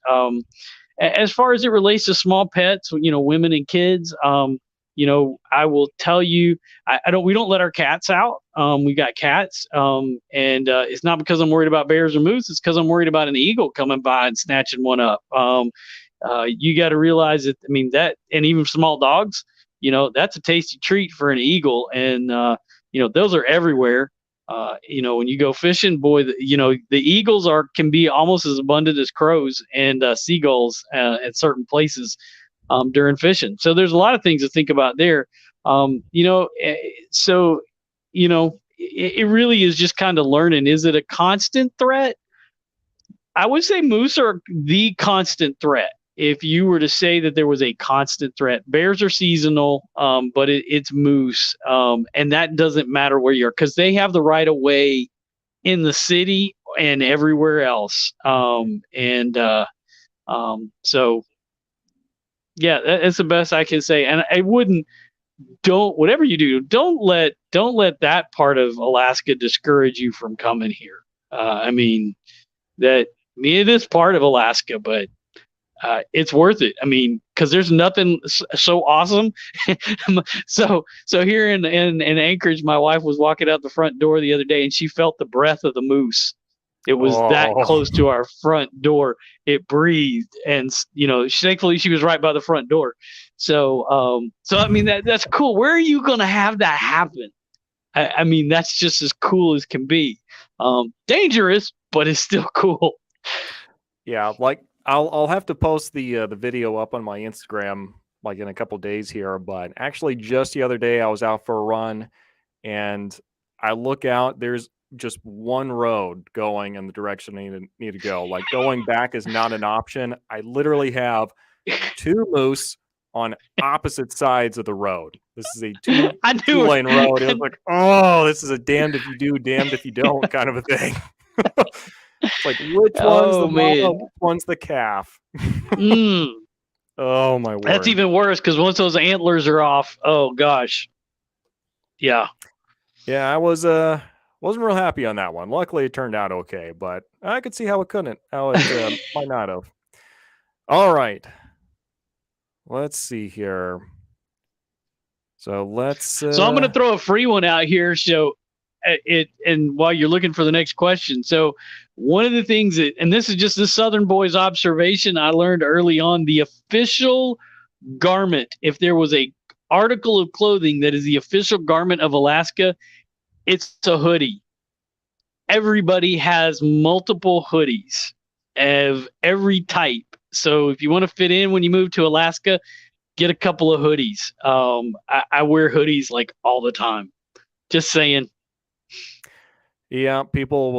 As far as it relates to small pets, women and kids, I will tell you, I don't. We don't let our cats out. We got cats, and it's not because I'm worried about bears or moose. It's because I'm worried about an eagle coming by and snatching one up. You got to realize that. I mean that, and even small dogs, that's a tasty treat for an eagle, and those are everywhere. When you go fishing, boy, the eagles can be almost as abundant as crows and seagulls at certain places during fishing. So there's a lot of things to think about there. So it really is just kind of learning. Is it a constant threat? I would say moose are the constant threat. If you were to say that there was a constant threat, bears are seasonal, but it's moose, and that doesn't matter where you're, because they have the right of way in the city and everywhere else. So yeah, that's the best I can say. And I wouldn't don't whatever you do, don't let that part of Alaska discourage you from coming here. I mean it is part of Alaska, but it's worth it. I mean, because there's nothing so awesome. So here in Anchorage, my wife was walking out the front door the other day, and she felt the breath of the moose. It was that Oh, close to our front door. It breathed, and thankfully she was right by the front door. So I mean that's cool. Where are you going to have that happen? I mean that's just as cool as can be. Dangerous, but it's still cool. yeah. Like I'll have to post the video up on my Instagram like in a couple days here. But actually, just the other day, I was out for a run, and I look out. There's just one road going in the direction I need to go. Like going back is not an option. I literally have two moose on opposite sides of the road. This is a two I knew lane road. It was like, oh, this is a damned if you do, damned if you don't kind of a thing. It's like, which one's the Oh mama, man. which one's the calf? Mm. Oh my That's word. even worse because once those antlers are off, oh gosh. Yeah. Yeah, I wasn't real happy on that one. Luckily, it turned out okay, but I could see how it couldn't, how it might not have. All right, let's see here. So let's. So I'm going to throw a free one out here. So and while you're looking for the next question, so one of the things that, and this is just the Southern boy's observation, I learned early on, the official garment, if there was a article of clothing that is the official garment of Alaska, it's a hoodie. Everybody has multiple hoodies of every type. So if you want to fit in when you move to Alaska, get a couple of hoodies. I wear hoodies like all the time. Just saying. Yeah, people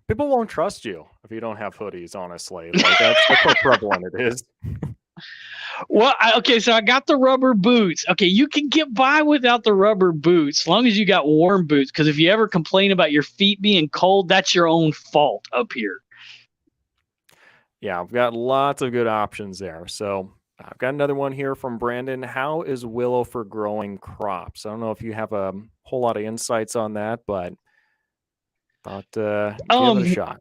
won't trust you if you don't have hoodies. Honestly, like that's how prevalent it is. Well, okay, so I got the rubber boots. Okay, you can get by without the rubber boots as long as you got warm boots. Because if you ever complain about your feet being cold, that's your own fault up here. Yeah, I've got lots of good options there. So I've got another one here from Brandon. How is Willow for growing crops? I don't know if you have a whole lot of insights on that, but thought give it a shot.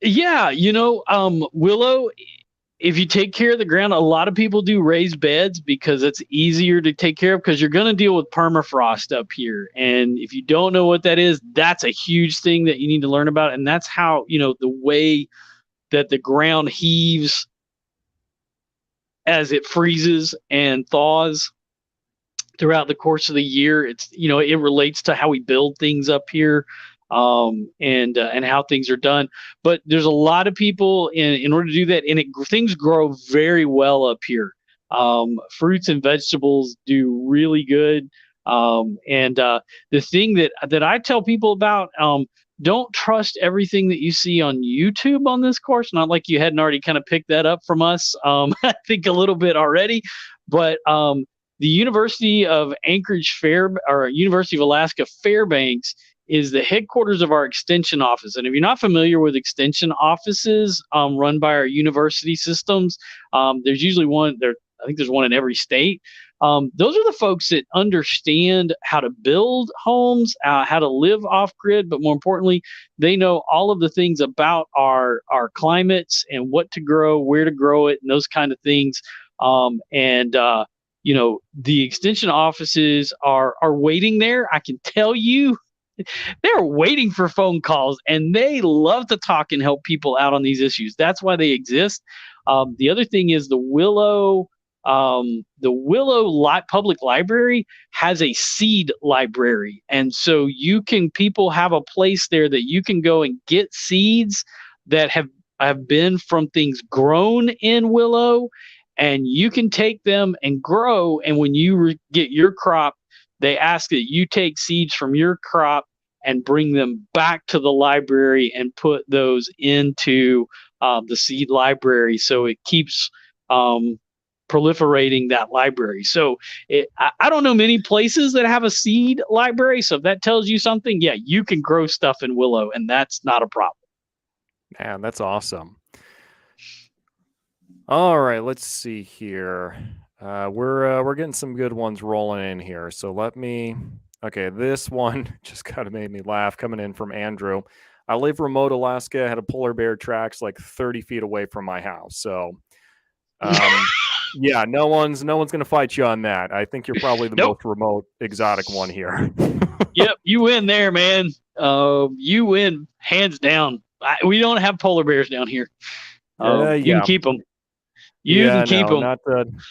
Yeah, Willow, if you take care of the ground, a lot of people do raised beds because it's easier to take care of because you're going to deal with permafrost up here. And if you don't know what that is, that's a huge thing that you need to learn about. And that's how, the way that the ground heaves as it freezes and thaws throughout the course of the year. It's, it relates to how we build things up here. And how things are done. But there's a lot of people in order to do that, and things grow very well up here. Fruits and vegetables do really good. And the thing that I tell people about, don't trust everything that you see on YouTube on this course. Not like you hadn't already kind of picked that up from us. I think a little bit already, but the University of Anchorage or University of Alaska Fairbanks is the headquarters of our extension office. And if you're not familiar with extension offices run by our university systems, there's usually one there. I think there's one in every state. Those are the folks that understand how to build homes, how to live off grid, but more importantly, they know all of the things about our climates and what to grow, where to grow it, and those kind of things. The extension offices are waiting there. I can tell you, they're waiting for phone calls, and they love to talk and help people out on these issues. That's why they exist. The other thing is the Willow Public Library has a seed library, and so people have a place there that you can go and get seeds that have been from things grown in Willow, and you can take them and grow. And when you get your crop, they ask that you take seeds from your crop and bring them back to the library and put those into the seed library. So it keeps proliferating that library. So I don't know many places that have a seed library. So if that tells you something, yeah, you can grow stuff in Willow, and that's not a problem. Man, that's awesome. All right, let's see here. We're getting some good ones rolling in here. So okay, this one just kind of made me laugh coming in from Andrew. I live remote Alaska, had a polar bear tracks like 30 feet away from my house. So yeah, no one's gonna fight you on that. I think you're probably the most remote exotic one here. Yep, you win there, man. You win hands down. We don't have polar bears down here. You can keep them. You can keep them.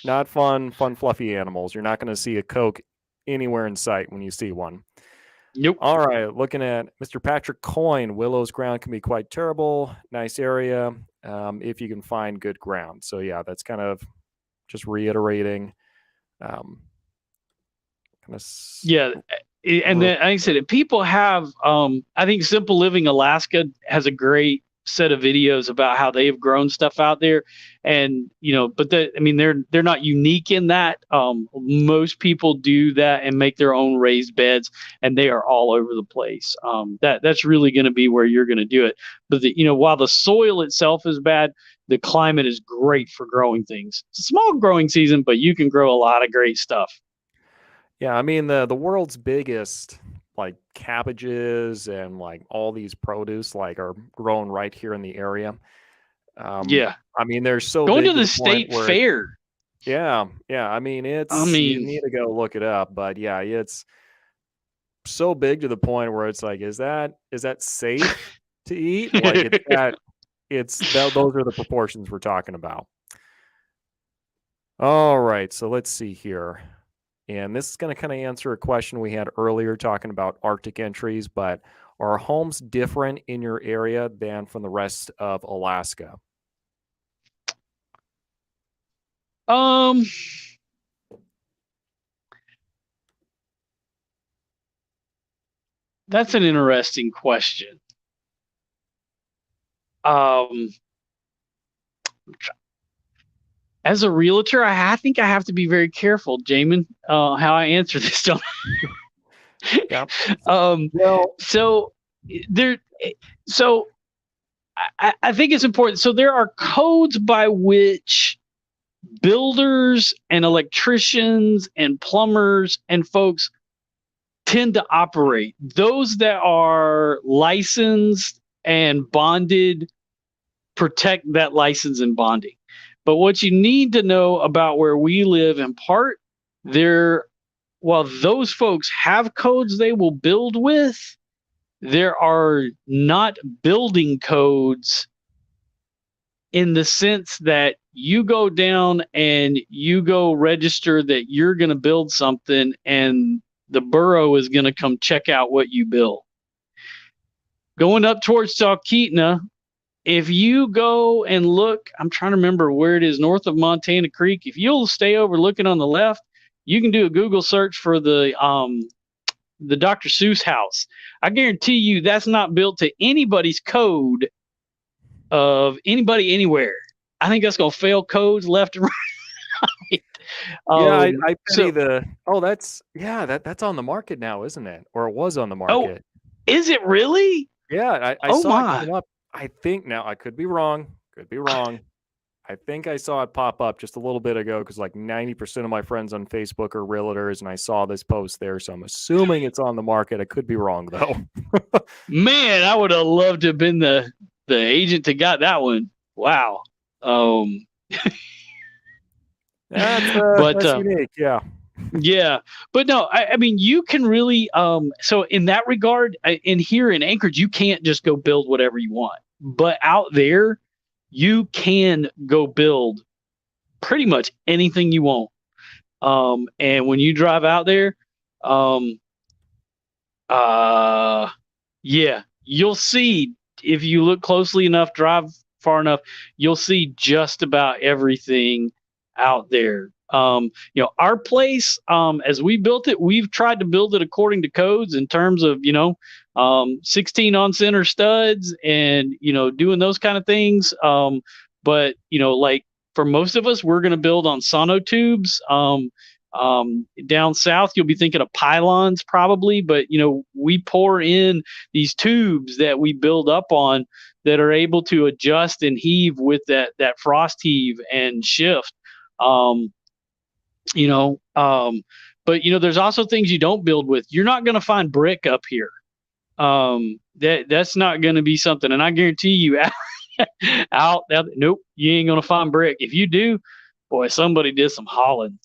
Not fun, fluffy animals. You're not going to see a Coke anywhere in sight when you see one. Nope. All right, looking at Mr. Patrick Coyne, Willow's ground can be quite terrible. Nice area if you can find good ground. So yeah, that's kind of just reiterating. Yeah, and then like I said, if people have, I think Simple Living Alaska has a great set of videos about how they've grown stuff out there, and but they're not unique in that. Most people do that and make their own raised beds, and they are all over the place. That's really going to be where you're going to do it. But while the soil itself is bad, the climate is great for growing things. It's a small growing season, but you can grow a lot of great stuff. Yeah, I mean the world's biggest like cabbages and like all these produce like are grown right here in the area. Yeah. I mean they're so Going big to the the point state where fair. yeah. I mean you need to go look it up, but yeah, it's so big to the point where it's like, is that safe to eat? Like those are the proportions we're talking about. All right, so let's see here. And this is going to kind of answer a question we had earlier talking about Arctic entries, but are homes different in your area than from the rest of Alaska? That's an interesting question. As a realtor, I think I have to be very careful, Jamin, how I answer this. Yeah. Well, so I think it's important. So there are codes by which builders and electricians and plumbers and folks tend to operate. Those that are licensed and bonded protect that license and bonding. But what you need to know about where we live, in part, while those folks have codes they will build with, there are not building codes in the sense that you go down and you go register that you're going to build something and the borough is going to come check out what you build. Going up towards Talkeetna, if you go and look, I'm trying to remember where it is, north of Montana Creek. If you'll stay over looking on the left, you can do a Google search for the Dr. Seuss house. I guarantee you that's not built to anybody's code of anybody anywhere. I think that's going to fail codes left and right. I pity that's on the market now, isn't it? Or it was on the market. Oh, is it really? Yeah, I saw it come up. I think now I could be wrong. I think I saw it pop up just a little bit ago because like 90% of my friends on Facebook are realtors, and I saw this post there, so I'm assuming it's on the market. I could be wrong though. Man, I would have loved to have been the agent that got that one. Wow. That's unique, yeah. Yeah, but no, I mean, you can really, so in that regard, in here in Anchorage, you can't just go build whatever you want, but out there, you can go build pretty much anything you want. And when you drive out there, yeah, you'll see, if you look closely enough, drive far enough, you'll see just about everything out there. Our place, as we built it, we've tried to build it according to codes in terms of, 16 on center studs and, doing those kind of things. But, like for most of us, we're going to build on sonotubes. Down south, you'll be thinking of pylons probably, but, we pour in these tubes that we build up on that are able to adjust and heave with that frost heave and shift. But there's also things you don't build with. You're not going to find brick up here. That's not going to be something. And I guarantee you nope, you ain't going to find brick. If you do, boy, somebody did some hauling.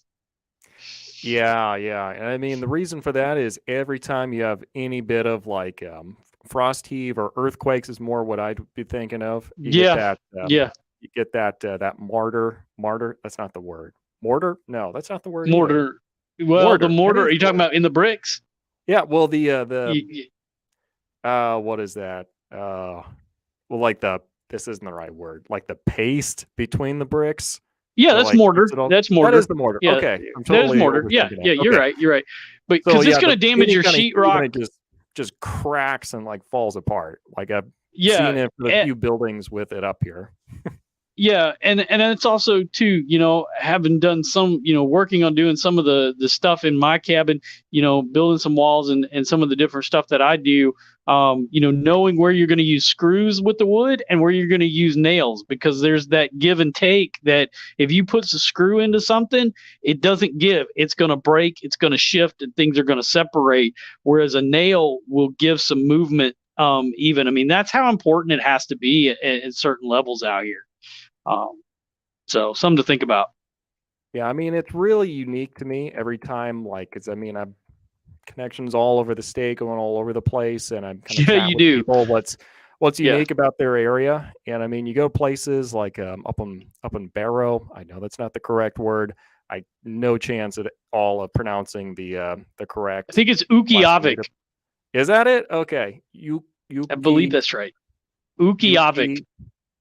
Yeah. And I mean, the reason for that is every time you have any bit of like frost heave or earthquakes is more what I'd be thinking of. You get that mortar. That's not the word. Mortar? No, that's not the word. Mortar. Either. Well, mortar. The mortar. Are you talking about in the bricks? Yeah. Well, what is that? This isn't the right word. Like the paste between the bricks. Yeah, that's mortar. That's mortar. That is the mortar. Yeah, okay. That is mortar. Yeah. You're right. But because it's going to damage your sheetrock. Just cracks and like falls apart. Like Yeah. Seeing it for the few buildings with it up here. Yeah, and it's also too, having done some, working on doing some of the stuff in my cabin, building some walls and some of the different stuff that I do, knowing where you're going to use screws with the wood and where you're going to use nails, because there's that give and take that if you put a screw into something, it doesn't give. It's going to break, it's going to shift, and things are going to separate. Whereas a nail will give some movement. Even, I mean, that's how important it has to be at certain levels out here. So something to think about. Yeah, I mean, it's really unique to me every time, like, because I mean, I've connections all over the state, going all over the place, and I'm kind of Yeah, chat you with do. people. What's Yeah. unique about their area? And I mean, you go places like up in Barrow. I know that's not the correct word. I no chance at all of pronouncing the I correct think it's last way. Ukijavik. Is that it? Okay, I believe that's right. Ukijavik.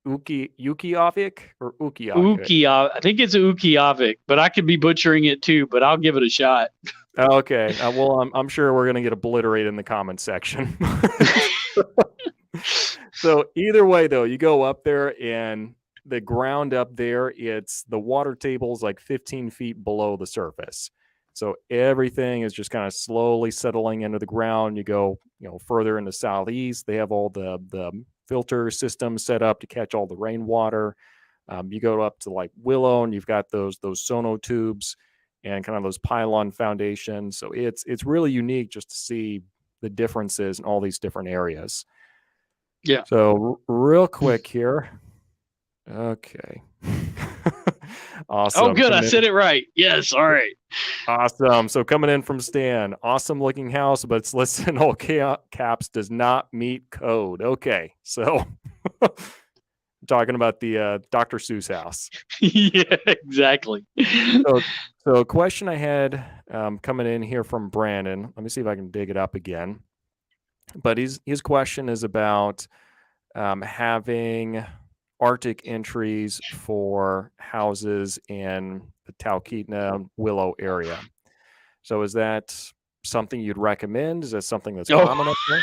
Ukijavik or Ukijavik? I think it's Ukijavik, but I could be butchering it too, but I'll give it a shot. Okay. Well, I'm sure we're gonna get obliterated in the comments section. So either way, though, you go up there and the ground up there, it's the water table is like 15 feet below the surface. So everything is just kind of slowly settling into the ground. You go, further in the southeast, they have all the filter systems set up to catch all the rainwater. You go up to like Willow, and you've got those sono tubes and kind of those pylon foundations. So it's really unique just to see the differences in all these different areas. Yeah. So real quick here. Okay. Awesome. Oh, good. I said it right. Yes. All right. Awesome. So coming in from Stan, awesome looking house, but it's listed in all caps, does not meet code. Okay. So talking about the Dr. Seuss house. Yeah, exactly. So a question I had coming in here from Brandon. Let me see if I can dig it up again. But his question is about having Arctic entries for houses in the Talkeetna Willow area. So is that something you'd recommend? Is that something that's common up there?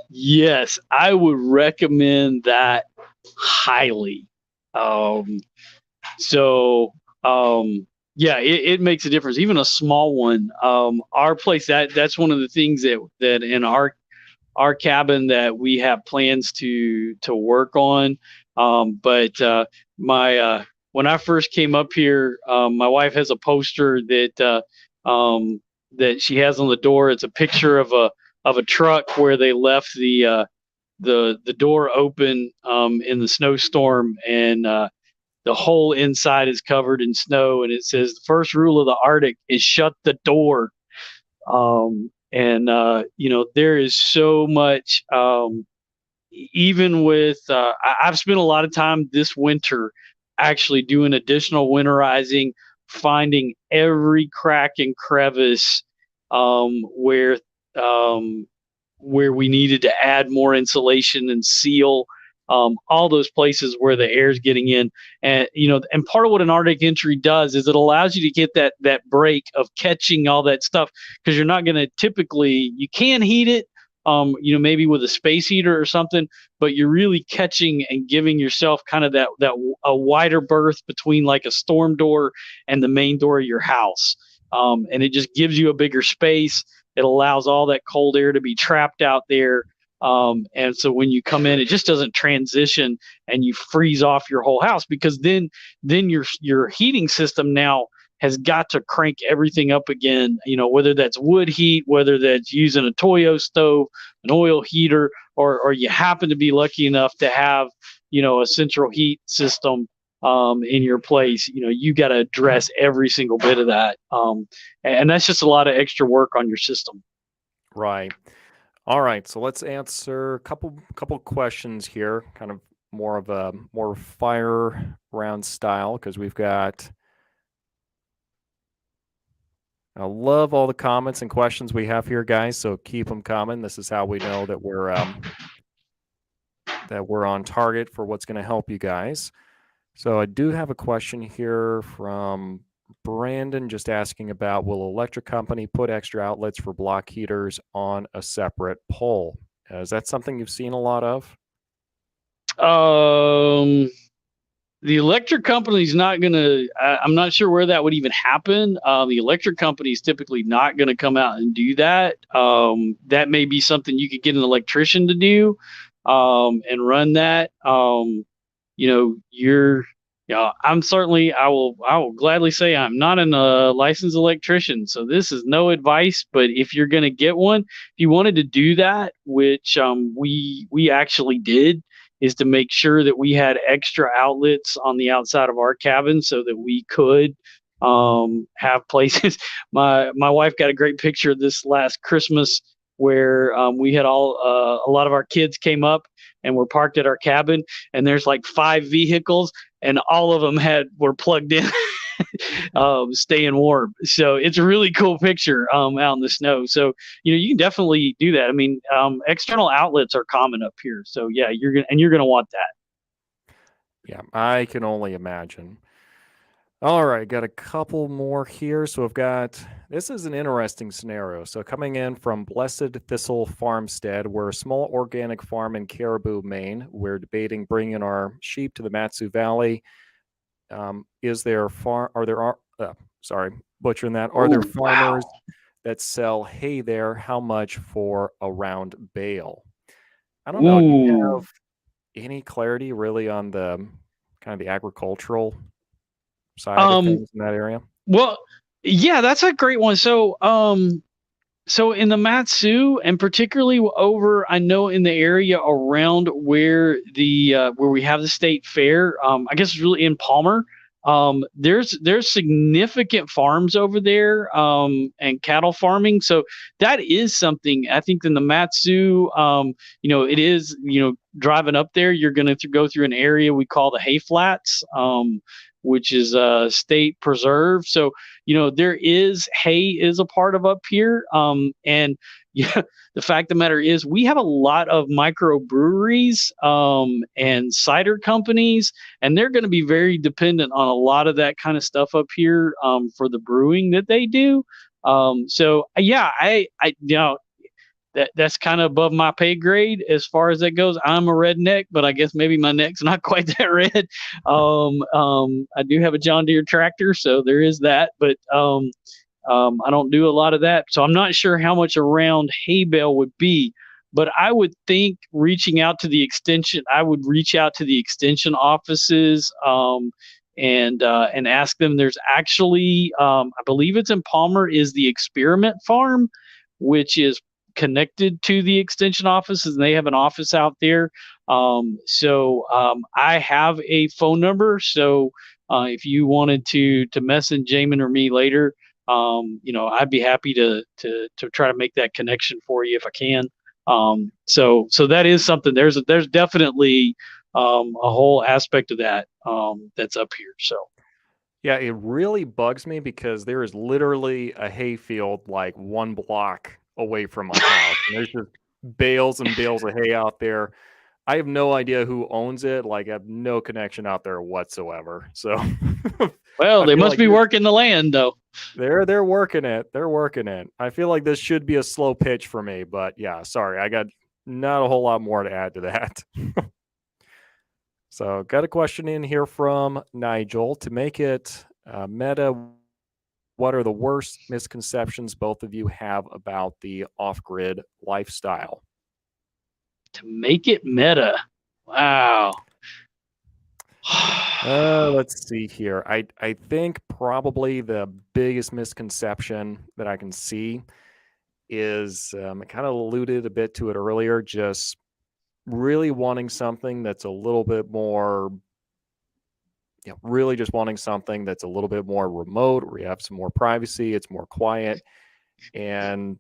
Yes, I would recommend that highly. Yeah, it makes a difference. Even a small one. Our place, that's one of the things that in our cabin that we have plans to work on. But when I first came up here, my wife has a poster that she has on the door. It's a picture of a truck where they left the door open in the snowstorm, and the whole inside is covered in snow, and it says the first rule of the Arctic is shut the door. There is so much, even with I've spent a lot of time this winter actually doing additional winterizing, finding every crack and crevice um, where um, where we needed to add more insulation and seal, all those places where the air is getting in. And part of what an Arctic entry does is it allows you to get that break of catching all that stuff, because you're not going to typically, you can heat it, maybe with a space heater or something, but you're really catching and giving yourself kind of that a wider berth between like a storm door and the main door of your house. And it just gives you a bigger space. It allows all that cold air to be trapped out there. And so when you come in, it just doesn't transition and you freeze off your whole house, because then your heating system now has got to crank everything up again, whether that's wood heat, whether that's using a Toyo stove, an oil heater, or you happen to be lucky enough to have, a central heat system in your place. You got to address every single bit of that. And that's just a lot of extra work on your system. Right. All right. So let's answer a couple questions here, kind of more fire round style, because we've got, I love all the comments and questions we have here, guys. So keep them coming. This is how we know that we're on target for what's going to help you guys. So I do have a question here from Brandon, just asking about, will electric company put extra outlets for block heaters on a separate pole? Is that something you've seen a lot of? Um, the electric company's not gonna. I'm not sure where that would even happen. The electric company is typically not going to come out and do that. That may be something you could get an electrician to do, and run that. You're. Yeah, I'm certainly. I will gladly say I'm not a licensed electrician, so this is no advice. But if you're going to get one, if you wanted to do that, which we actually did, is to make sure that we had extra outlets on the outside of our cabin so that we could have places. My wife got a great picture this last Christmas where we had a lot of our kids came up and were parked at our cabin, and there's like 5 vehicles, and all of them were plugged in. Staying warm. So it's a really cool picture out in the snow. So you can definitely do that. I mean, external outlets are common up here. So yeah, you're gonna want that. Yeah, I can only imagine. All right, got a couple more here. So we've got this is an interesting scenario. So coming in from Blessed Thistle Farmstead, we're a small organic farm in Caribou, Maine. We're debating bringing our sheep to the Matsu Valley. Is there far? Are there? Sorry, butchering that. Are there Ooh, farmers wow. that sell hay there? How much for a round bale? I don't know. Do you Ooh. have any clarity really on the kind of the agricultural side of Um. things in that area? Well, yeah, that's a great one. So in the Matsu, and particularly over, I know in the area around where we have the state fair, I guess it's really in Palmer. There's significant farms over there, and cattle farming. So that is something I think in the Matsu. It is driving up there, you're going to go through an area we call the hay flats, which is a state preserve. So there is hay is a part of up here, and yeah, the fact of the matter is we have a lot of microbreweries, and cider companies, and they're going to be very dependent on a lot of that kind of stuff up here, for the brewing that they do. So yeah, I that's kind of above my pay grade as far as that goes. I'm a redneck, but I guess maybe my neck's not quite that red. I do have a John Deere tractor, so there is that. But I don't do a lot of that, so I'm not sure how much a round hay bale would be. But I would think reaching out to the extension, I would reach out to the extension offices, and ask them. There's actually, I believe it's in Palmer, is the Experiment Farm, which is connected to the extension offices, and they have an office out there. I have a phone number. So if you wanted to message Jamin or me later, I'd be happy to try to make that connection for you if I can. So that is something. There's definitely a whole aspect of that that's up here. So Yeah, it really bugs me because there is literally a hayfield like 1 block away from my house, and there's just bales and bales of hay out there. I have no idea who owns it. Like, I have no connection out there whatsoever. So well, I they feel must like be working the land though. they're working it. They're working it. I feel like this should be a slow pitch for me, but yeah, sorry, I got not a whole lot more to add to that. So, got a question in here from Nigel to make it meta. What are the worst misconceptions both of you have about the off-grid lifestyle? To make it meta. Wow. Let's see here. I think probably the biggest misconception that I can see is I kind of alluded a bit to it earlier. Just really wanting something that's a little bit more, really just wanting something that's a little bit more remote, where you have some more privacy, it's more quiet, and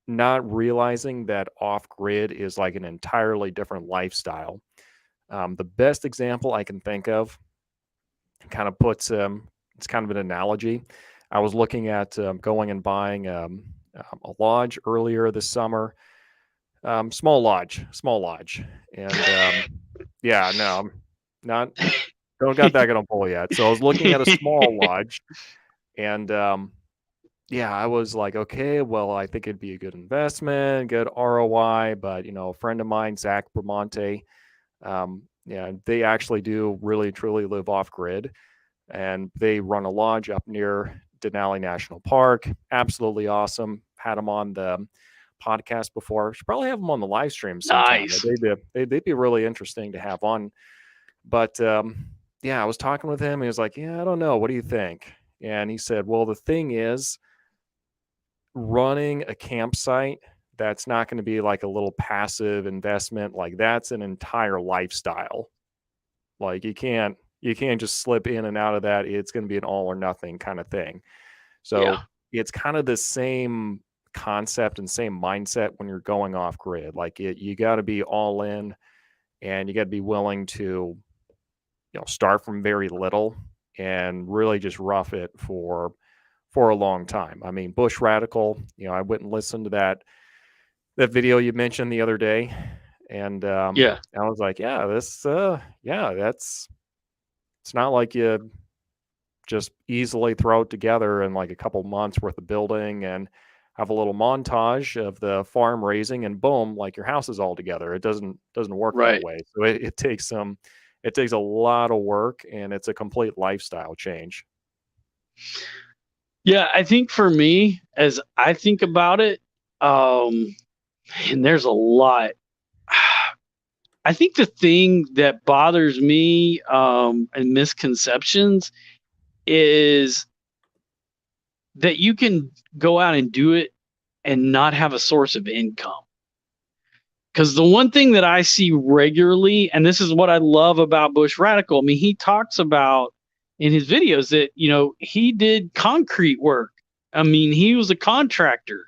not realizing that off grid is like an entirely different lifestyle. The best example I can think of kind of puts it's kind of an analogy. I was looking at going and buying a lodge earlier this summer, small lodge, and yeah, no, I'm not don't got that going to pull yet. So I was looking at a small lodge, and yeah, I was like, okay, well, I think it'd be a good investment, good ROI. But a friend of mine, Zach Bramonte, yeah, they actually do really truly live off grid, and they run a lodge up near Denali National Park. Absolutely awesome. Had them on the podcast before. Should probably have them on the live stream sometime. Nice. They'd be really interesting to have on. But yeah, I was talking with him. He was like, "Yeah, I don't know. What do you think?" And he said, "Well, the thing is, running a campsite, that's not going to be like a little passive investment. Like that's an entire lifestyle. Like you can't just slip in and out of that. It's going to be an all or nothing kind of thing." Yeah. So it's kind of the same concept and same mindset when you're going off grid. Like you got to be all in, and you got to be willing to start from very little and really just rough it for a long time. I mean, Bush Radical, I went and listened to that video you mentioned the other day, and Yeah. I was like, yeah, that's it's not like you just easily throw it together in like a couple months worth of building and have a little montage of the farm raising, and boom, like your house is all together. It doesn't work that Right. way. So it takes a lot of work, and it's a complete lifestyle change. Yeah. I think for me, as I think about it, um, and there's a lot. I think the thing that bothers me and misconceptions is that you can go out and do it and not have a source of income. Because the one thing that I see regularly, and this is what I love about Bush Radical, I mean, he talks about in his videos that, he did concrete work. I mean, he was a contractor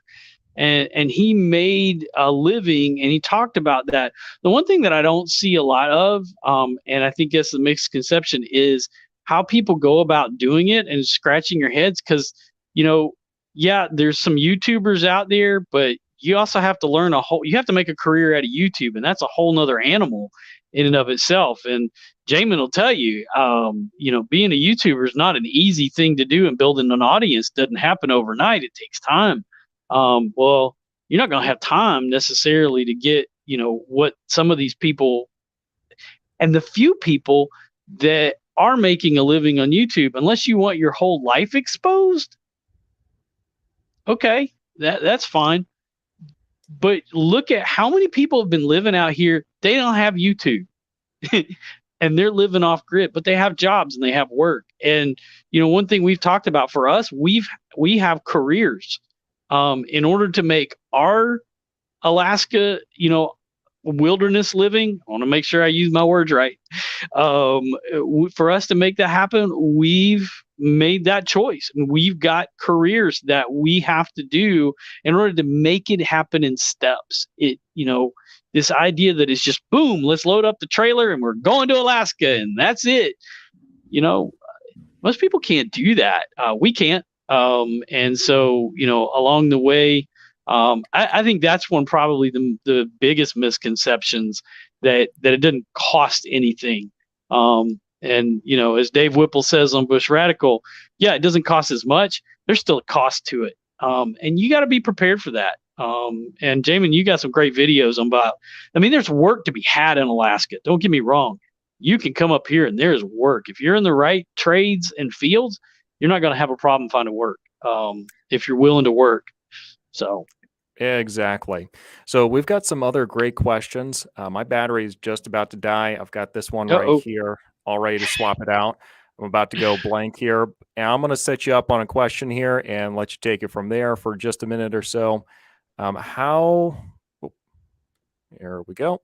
and he made a living, and he talked about that. The one thing that I don't see a lot of, and I think that's the misconception, is how people go about doing it and scratching your heads. Because, you know, yeah, there's some YouTubers out there, but you also have to you have to make a career out of YouTube, and that's a whole nother animal in and of itself. And Jamin will tell you, being a YouTuber is not an easy thing to do, and building an audience doesn't happen overnight. It takes time. Well, you're not going to have time necessarily to get, what some of these people, and the few people that are making a living on YouTube, unless you want your whole life exposed, okay, that's fine. But look at how many people have been living out here. They don't have YouTube and they're living off grid, but they have jobs and they have work. And, one thing we've talked about for us, we have careers. In order to make our Alaska, wilderness living, I want to make sure I use my words right. For us to make that happen, we've made that choice, and we've got careers that we have to do in order to make it happen in steps. This idea that it's just boom, let's load up the trailer and we're going to Alaska and that's it. Most people can't do that. We can't. And so, along the way, I think that's one probably the biggest misconceptions, that it doesn't cost anything. And as Dave Whipple says on Bush Radical, yeah, it doesn't cost as much. There's still a cost to it. And you got to be prepared for that. And Jamin, you got some great videos there's work to be had in Alaska. Don't get me wrong. You can come up here and there's work. If you're in the right trades and fields, you're not going to have a problem finding work. If you're willing to work. So. Exactly. So we've got some other great questions. My battery is just about to die. I've got this one right here, all ready to swap it out. I'm about to go blank here. And I'm going to set you up on a question here and let you take it from there for just a minute or so. Here we go.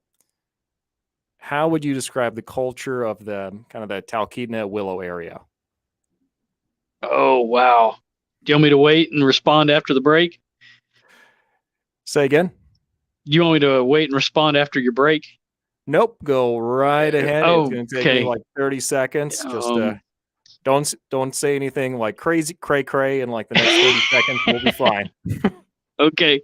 How would you describe the culture of the kind of the Talkeetna Willow area? Oh, wow. Do you want me to wait and respond after the break? Say again? Do you want me to wait and respond after your break? Nope. Go right ahead. It's going to take me like 30 seconds. Just don't say anything like crazy, cray, and like the next 30 seconds we'll be fine. Okay.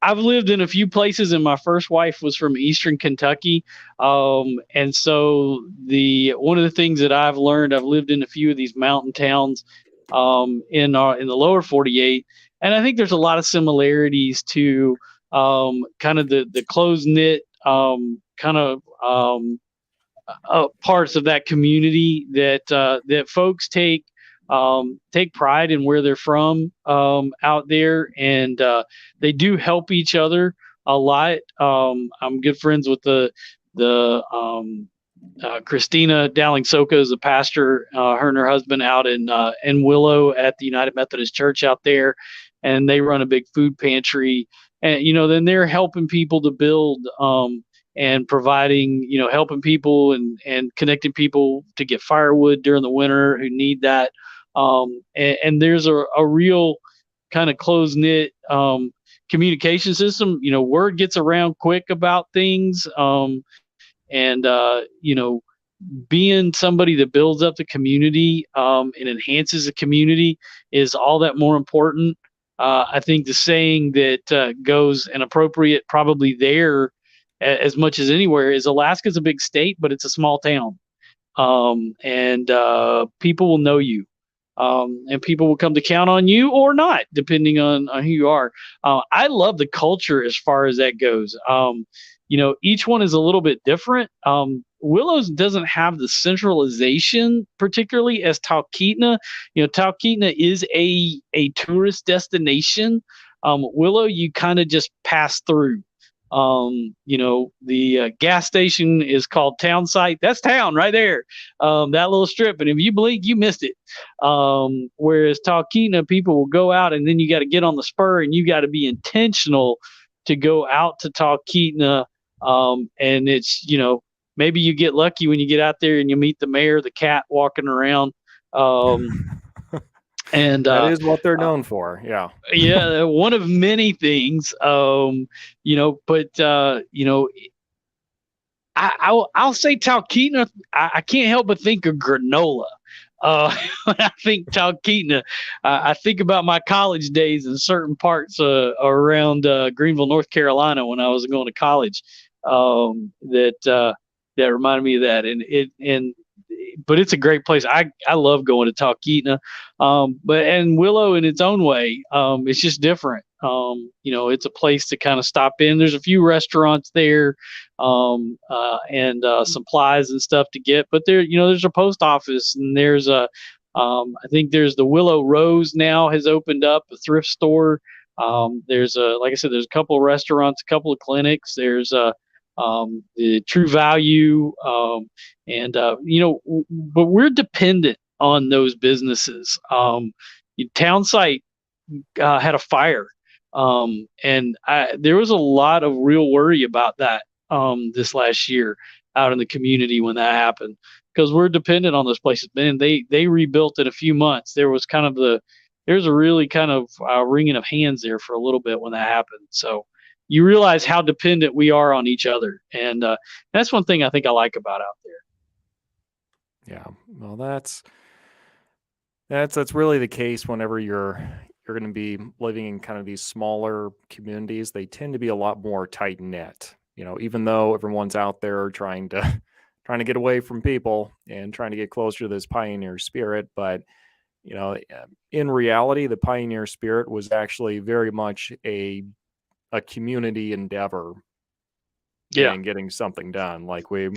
I've lived in a few places, and my first wife was from Eastern Kentucky. And so the one of the things that I've learned, I've lived in a few of these mountain towns in the lower 48, and I think there's a lot of similarities to kind of the close knit kind of parts of that community that folks take pride in where they're from out there, and they do help each other a lot. I'm good friends with the Christina Dowling Soka is a pastor, her and her husband out in Willow at the United Methodist Church out there, and they run a big food pantry. And then they're helping people to build and providing, helping people and connecting people to get firewood during the winter who need that. And there's a real kind of close knit communication system. Word gets around quick about things. And being somebody that builds up the community and enhances the community is all that more important. I think the saying that goes and appropriate probably there as much as anywhere is Alaska's a big state, but it's a small town. And people will know you. And people will come to count on you or not, depending on who you are. I love the culture as far as that goes. Each one is a little bit different. Willows doesn't have the centralization, particularly as Talkeetna. Talkeetna is a tourist destination. Willow, you kind of just pass through. The gas station is called Town Site. That's town right there. That little strip. And if you blink, you missed it. Whereas Talkeetna, people will go out and then you got to get on the spur and you got to be intentional to go out to Talkeetna. And it's, maybe you get lucky when you get out there and you meet the mayor, the cat walking around. And that is what they're known for. Yeah. Yeah. One of many things, but I'll say Talkeetna. I can't help but think of granola. When I think Talkeetna, I think about my college days in certain parts around Greenville, North Carolina, when I was going to college. That reminded me of that, but it's a great place. I love going to Talkeetna, and Willow in its own way, it's just different. It's a place to kind of stop in. There's a few restaurants there, and supplies and stuff to get. But there's a post office, and there's I think there's the Willow Rose now has opened up a thrift store. There's like I said, there's a couple of restaurants, a couple of clinics. There's the True Value, but we're dependent on those businesses. Town Site had a fire, and there was a lot of real worry about that this last year out in the community when that happened, because we're dependent on those places. Man, they rebuilt in a few months. There's a really kind of wringing of hands there for a little bit when that happened. So you realize how dependent we are on each other. And that's one thing I think I like about out there. Yeah. Well, that's really the case whenever you're going to be living in kind of these smaller communities. They tend to be a lot more tight knit, even though everyone's out there trying to get away from people and trying to get closer to this pioneer spirit. But, in reality, the pioneer spirit was actually very much a community endeavor and getting something done. Like we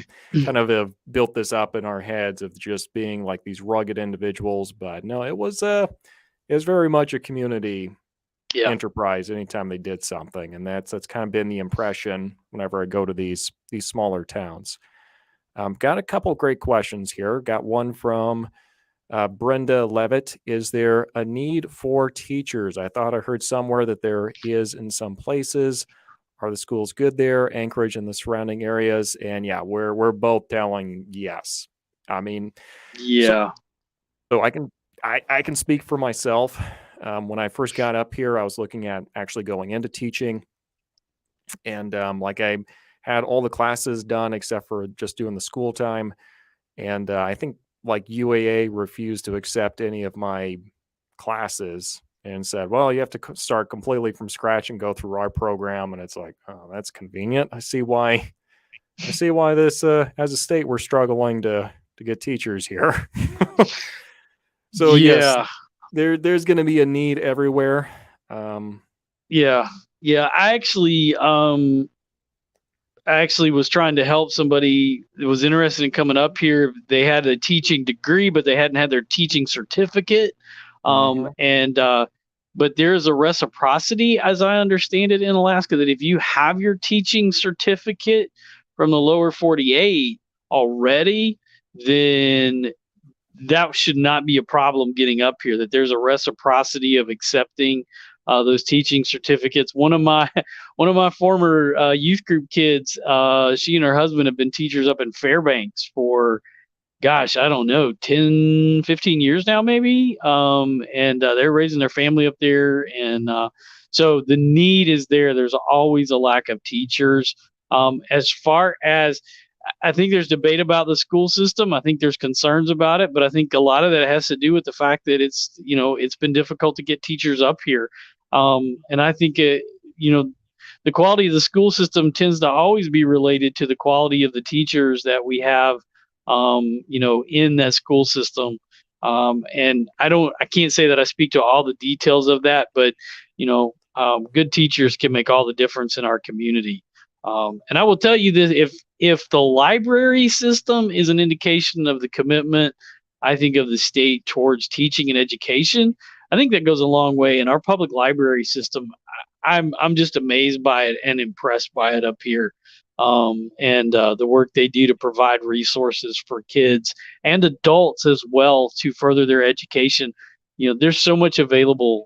kind of have built this up in our heads of just being like these rugged individuals, but no, it was very much a community enterprise anytime they did something. And that's kind of been the impression whenever I go to these smaller towns. Got a couple great questions here. Got one from Brenda Levitt. Is there a need for teachers? I thought I heard somewhere that there is in some places. Are the schools good there? Anchorage and the surrounding areas? And yeah, we're both telling yes. I mean, yeah. So I can speak for myself. When I first got up here, I was looking at actually going into teaching, and like I had all the classes done except for just doing the school time, and I think like UAA refused to accept any of my classes and said, "Well, you have to start completely from scratch and go through our program." And it's like, oh, that's convenient. I see why. I see why this, as a state, we're struggling to get teachers here. So yes, Yeah. there's going to be a need everywhere. Um, Yeah. Yeah. I actually was trying to help somebody that was interested in coming up here. They had a teaching degree, but they hadn't had their teaching certificate. mhm, And But there's a reciprocity, as I understand it, in Alaska, that if you have your teaching certificate from the lower 48 already, then that should not be a problem getting up here. That there's a reciprocity of accepting those teaching certificates. One of my former youth group kids, she and her husband have been teachers up in Fairbanks for, gosh, I don't know, 10, 15 years now, maybe. And they're raising their family up there. And so the need is there. There's always a lack of teachers. As far as I think there's debate about the school system. I think there's concerns about it, but I think a lot of that has to do with the fact that it's been difficult to get teachers up here. And I think the quality of the school system tends to always be related to the quality of the teachers that we have, in that school system. And I can't say that I speak to all the details of that, but good teachers can make all the difference in our community. And I will tell you this: if the library system is an indication of the commitment, I think, of the state towards teaching and education, I think that goes a long way. In our public library system, I'm just amazed by it and impressed by it up here. And The work they do to provide resources for kids and adults as well to further their education. There's so much available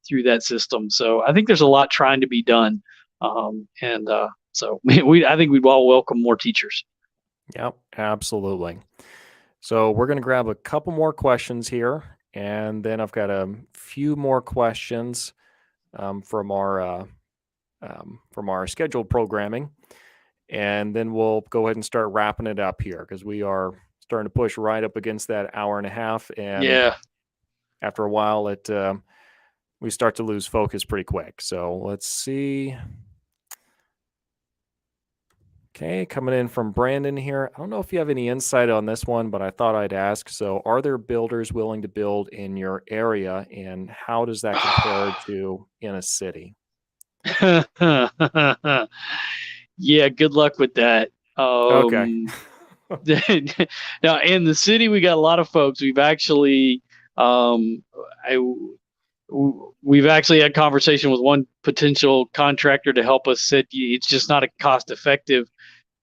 through that system. So I think there's a lot trying to be done. And So I think we'd all welcome more teachers. yep, absolutely. So we're going to grab a couple more questions here, and then I've got a few more questions um, from our uh, from our scheduled programming, and then we'll go ahead and start wrapping it up here because we are starting to push right up against that hour and a half, and Yeah. after a while, it we start to lose focus pretty quick. So let's see. Okay, coming in from Brandon here. I don't know if you have any insight on this one, but I thought I'd ask. So, are there builders willing to build in your area, and how does that compare to in a city? Yeah, good luck with that. Okay. Now, in the city, we got a lot of folks. Um, I, we've actually had conversation with one potential contractor to help us. Said it's just not a cost effective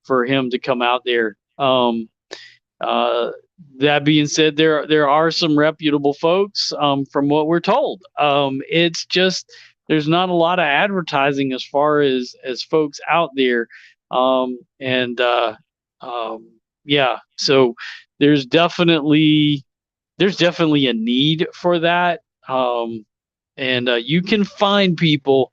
for him to come out there. Uh, that being said, there are some reputable folks, from what we're told. It's just there's not a lot of advertising as far as folks out there, and yeah. So there's definitely there's definitely a need for that, and you can find people,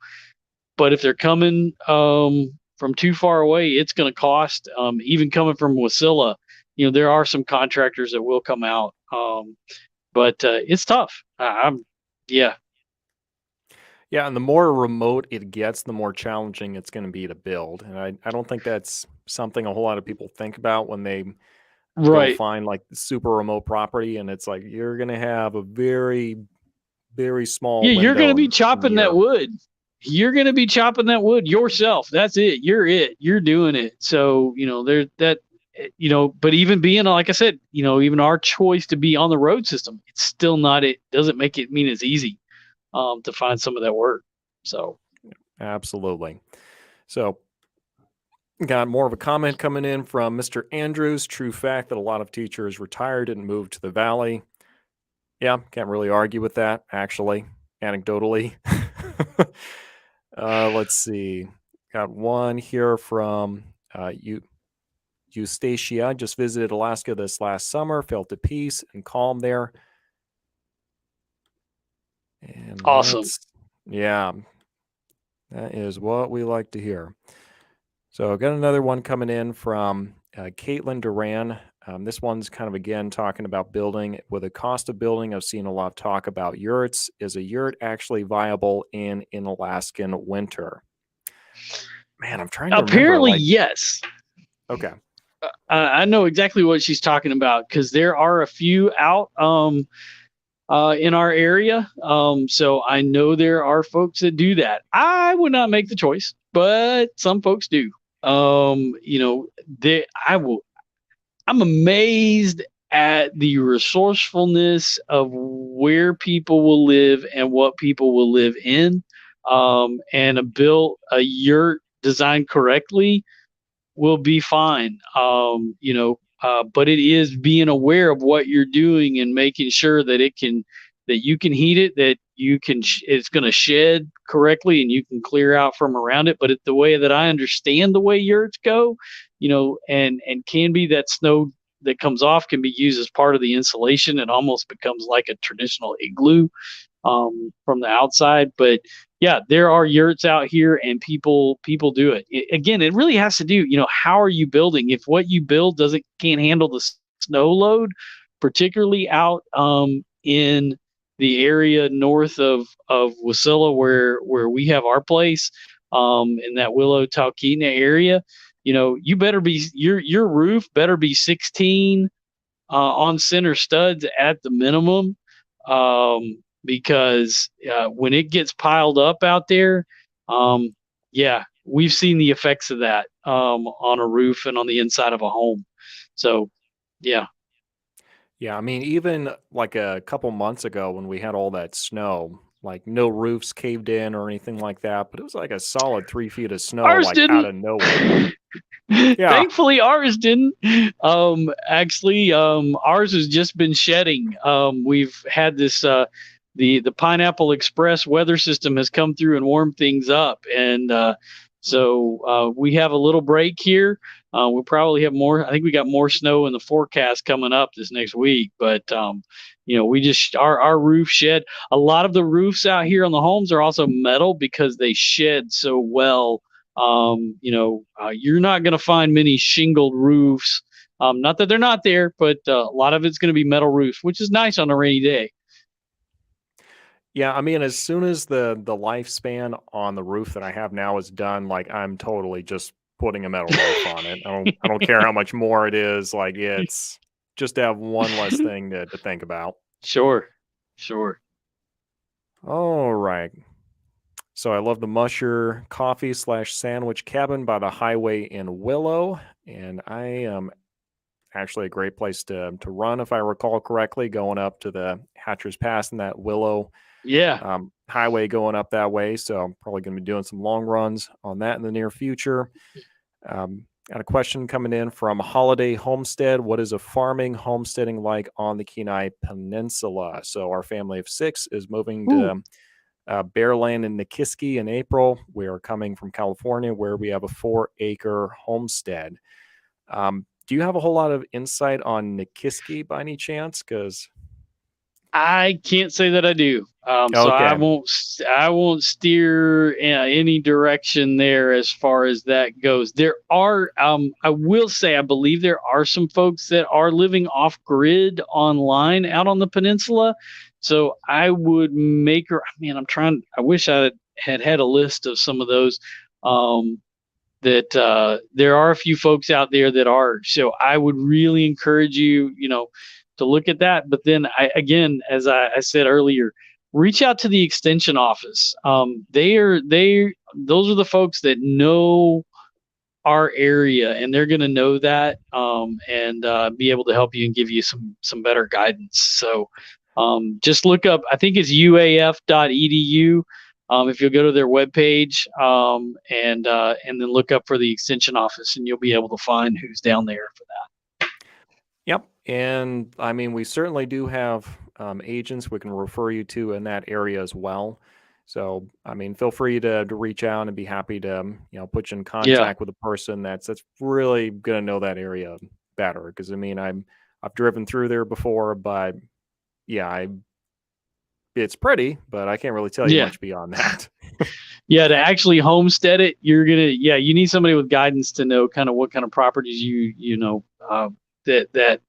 but if they're coming from too far away, it's going to cost. Even coming from Wasilla, there are some contractors that will come out, but it's tough. Yeah, Yeah, and the more remote it gets, the more challenging it's going to be to build. And I don't think that's something a whole lot of people think about when they go right. find like super remote property. And it's like you're going to have a very, very small Yeah, you're going to window be in the chopping that year. wood. You're going to be chopping that wood yourself. That's it. You're it. You're doing it. So there's that. But even being, like I said, even our choice to be on the road system, it's still not. It doesn't make it mean it's easy to find some of that work. So Absolutely. So, got more of a comment coming in from Mr. Andrews. True fact that a lot of teachers retired and moved to the valley. Yeah, can't really argue with that, actually, anecdotally. Let's see. Got one here from Eustacia. Just visited Alaska this last summer, felt at peace and calm there. And awesome. yeah, that is what we like to hear. So, I've got another one coming in from Caitlin Duran. This one's kind of, again, talking about building. With the cost of building, I've seen a lot of talk about yurts. Is a yurt actually viable in an Alaskan winter? Man, I'm trying to remember. Apparently, Like, yes. okay. I know exactly what she's talking about because there are a few out in our area. So I know there are folks that do that. I would not make the choice, but some folks do. You know, I'm amazed at the resourcefulness of where people will live and what people will live in. And a yurt designed correctly will be fine. But it is being aware of what you're doing and making sure that that you can heat it, that it's going to shed correctly and you can clear out from around it. But the way that I understand the way yurts go, and can be that snow that comes off can be used as part of the insulation. It almost becomes like a traditional igloo from the outside. But yeah, there are yurts out here, and people do it. Again, it really has to do, how are you building? If what you build can't handle the snow load, particularly out in the area north of Wasilla, where we have our place, in that Willow Talkeetna area, you better be your roof better be 16 on center studs at the minimum. Because when it gets piled up out there, yeah, we've seen the effects of that on a roof and on the inside of a home. So, yeah. Yeah, I mean, even like a couple months ago when we had all that snow, like no roofs caved in or anything like that, but it was like a solid 3 feet of snow, Ours like out didn't. of nowhere. Yeah. Thankfully, ours didn't. Actually, ours has just been shedding. We've had this the Pineapple Express weather system has come through and warmed things up, and so we have a little break here. We'll probably have more. I think we got more snow in the forecast coming up this next week, but we just our roof shed. A lot of the roofs out here on the homes are also metal because they shed so well. You're not going to find many shingled roofs. Not that they're not there, but a lot of it's going to be metal roofs, which is nice on a rainy day. Yeah, I mean, as soon as the lifespan on the roof that I have now is done, like I'm totally just putting a metal roof on it. I don't care how much more it is. Like it's just to have one less thing to think about. Sure, sure. All right. So I love the Musher Coffee / Sandwich Cabin by the highway in Willow, and I am actually a great place to run if I recall correctly, going up to the Hatcher's Pass and that Willow Yeah. highway going up that way. So I'm probably going to be doing some long runs on that in the near future. Got a question coming in from Holiday Homestead. What is a farming homesteading like on the Kenai Peninsula? So our family of 6 is moving to Bear Land in Nikiski in April. We are coming from California, where we have a 4-acre homestead. Do you have a whole lot of insight on Nikiski by any chance? Because I can't say that I do. So okay. I won't steer any direction there as far as that goes. There are, I will say, I believe there are some folks that are living off grid online out on the peninsula. So I would I wish I had a list of some of those. That there are a few folks out there that are. So I would really encourage you, to look at that. But then again, as I said earlier, reach out to the extension office. Those are the folks that know our area, and they're going to know that and be able to help you and give you some better guidance. So just look up, I think it's uaf.edu. If you'll go to their webpage and then look up for the extension office, and you'll be able to find who's down there for that. Yep. And I mean, we certainly do have agents we can refer you to in that area as well. So, I mean, feel free to reach out and be happy to, put you in Yeah. contact with a person that's really going to know that area better. Because I mean, I've driven through there before, but yeah, it's pretty, but I can't really tell you Yeah. much beyond that. Yeah. To actually homestead it, you need somebody with guidance to know kind of what kind of properties you that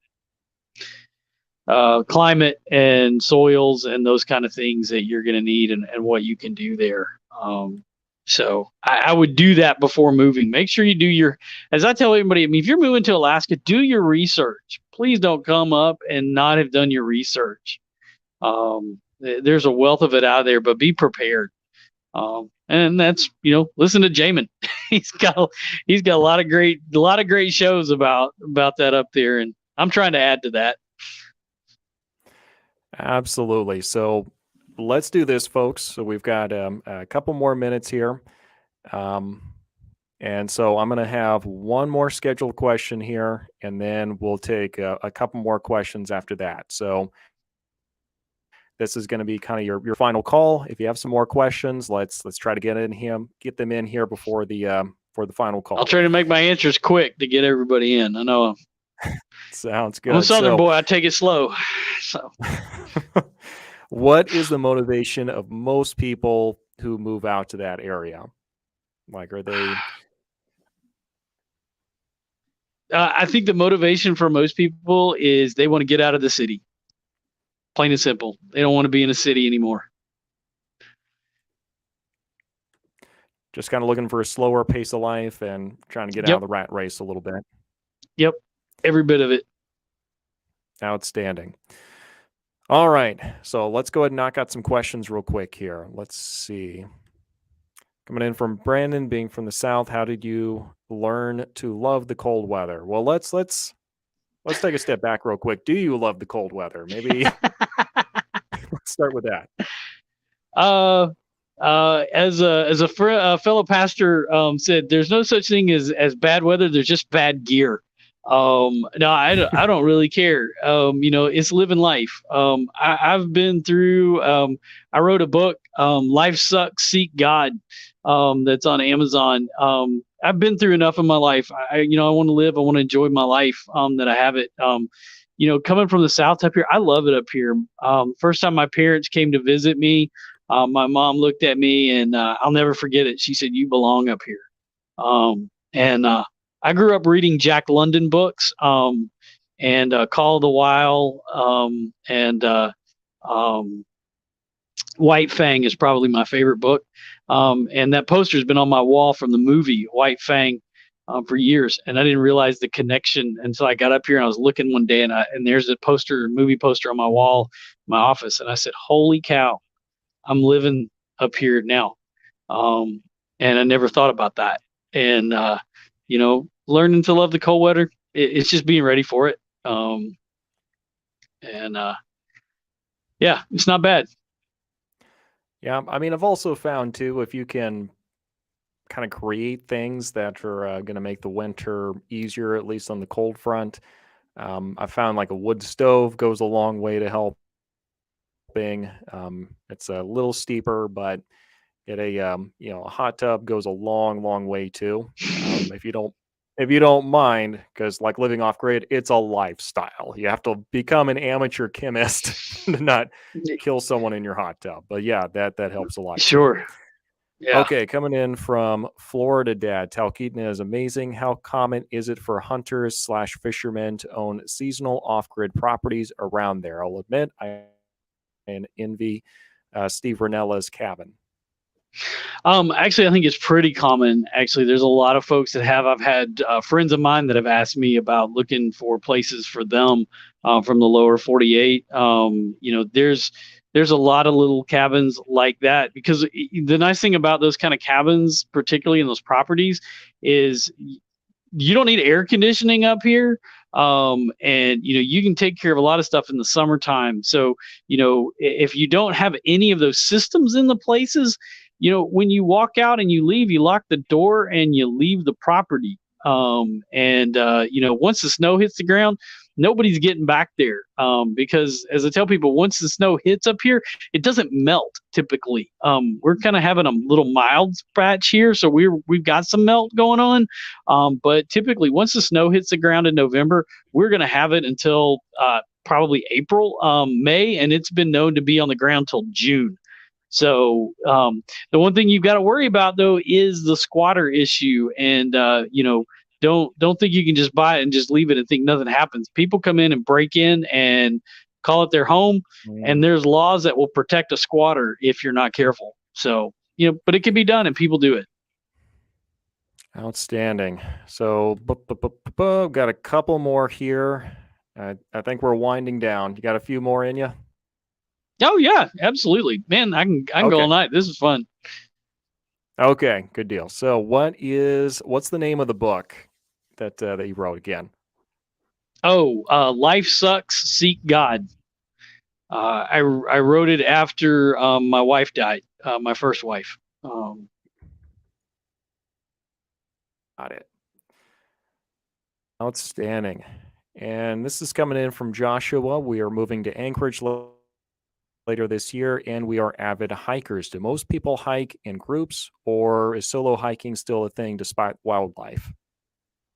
climate and soils and those kind of things that you're going to need, and what you can do there. So I would do that before moving. Make sure you do your, as I tell everybody, I mean, if you're moving to Alaska, do your research. Please don't come up and not have done your research. There's a wealth of it out there, but be prepared. And that's, listen to Jamin. he's got a lot of great shows about that up there, and I'm trying to add to that. Absolutely. So let's do this, folks. So we've got a couple more minutes here. And so I'm going to have one more scheduled question here, and then we'll take a couple more questions after that. So this is going to be kind of your final call. If you have some more questions, let's try to get them in here before the final call. I'll try to make my answers quick to get everybody in. I know. Sounds good. I'm a Southern boy. I take it slow. So, what is the motivation of most people who move out to that area? Like, are they? I think the motivation for most people is they want to get out of the city. Plain and simple. They don't want to be in a city anymore. Just kind of looking for a slower pace of life and trying to get out of the rat race a little bit. Yep. Every bit of it. Outstanding. All right. So let's go ahead and knock out some questions real quick here. Let's see. Coming in from Brandon, being from the South, how did you learn to love the cold weather? Well, let's take a step back real quick. Do you love the cold weather? Maybe let's start with that. As a fellow pastor said, there's no such thing as bad weather. There's just bad gear. No, I don't really care. It's living life. I've been through, I wrote a book, Life Sucks, Seek God, that's on Amazon. I've been through enough in my life. I want to live. I want to enjoy my life, that I have it. Coming from the South up here, I love it up here. First time my parents came to visit me, my mom looked at me and, I'll never forget it. She said, "You belong up here." I grew up reading Jack London books, and Call of the Wild, and White Fang is probably my favorite book. And that poster has been on my wall from the movie White Fang for years, and I didn't realize the connection until I got up here and I was looking one day, and there's a movie poster on my wall in my office, and I said, "Holy cow, I'm living up here now." And I never thought about that. And learning to love the cold weather, it's just being ready for it. It's not bad. Yeah, I mean, I've also found too, if you can kind of create things that are going to make the winter easier, at least on the cold front. I found like a wood stove goes a long way to helping. It's a little steeper, but a hot tub goes a long way too. If you don't mind, because like living off grid, it's a lifestyle. You have to become an amateur chemist to not kill someone in your hot tub. But yeah, that helps a lot. Sure. Yeah. Okay, coming in from Florida, Dad. Talkeetna is amazing. How common is it for hunters/fishermen to own seasonal off-grid properties around there? I'll admit, I envy Steve Ranella's cabin. Actually, I think it's pretty common. Actually, there's a lot of folks that have. I've had friends of mine that have asked me about looking for places for them from the lower 48. There's a lot of little cabins like that, because the nice thing about those kind of cabins, particularly in those properties, is you don't need air conditioning up here. And you can take care of a lot of stuff in the summertime. So, if you don't have any of those systems in the places, when you walk out and you leave, you lock the door and you leave the property. Once the snow hits the ground, nobody's getting back there. Because as I tell people, once the snow hits up here, it doesn't melt typically. We're kind of having a little mild patch here, so we've got some melt going on. But typically once the snow hits the ground in November, we're going to have it until probably April, May, and it's been known to be on the ground till June. So the one thing you've got to worry about, though, is the squatter issue. And, Don't think you can just buy it and just leave it and think nothing happens. People come in and break in and call it their home, and Mm, there's laws that will protect a squatter if you're not careful. So, but it can be done and people do it. outstanding. So, got a couple more here. I think we're winding down. You got a few more in you? Oh yeah, absolutely. Man, I can go all Okay. night. This is fun. Okay, good deal. So, what's the name of the book that you wrote again? Oh, life sucks. Seek God. I wrote it after my wife died, my first wife. Got it. Outstanding. And this is coming in from Joshua. We are moving to Anchorage later this year, and we are avid hikers. Do most people hike in groups, or is solo hiking still a thing despite wildlife?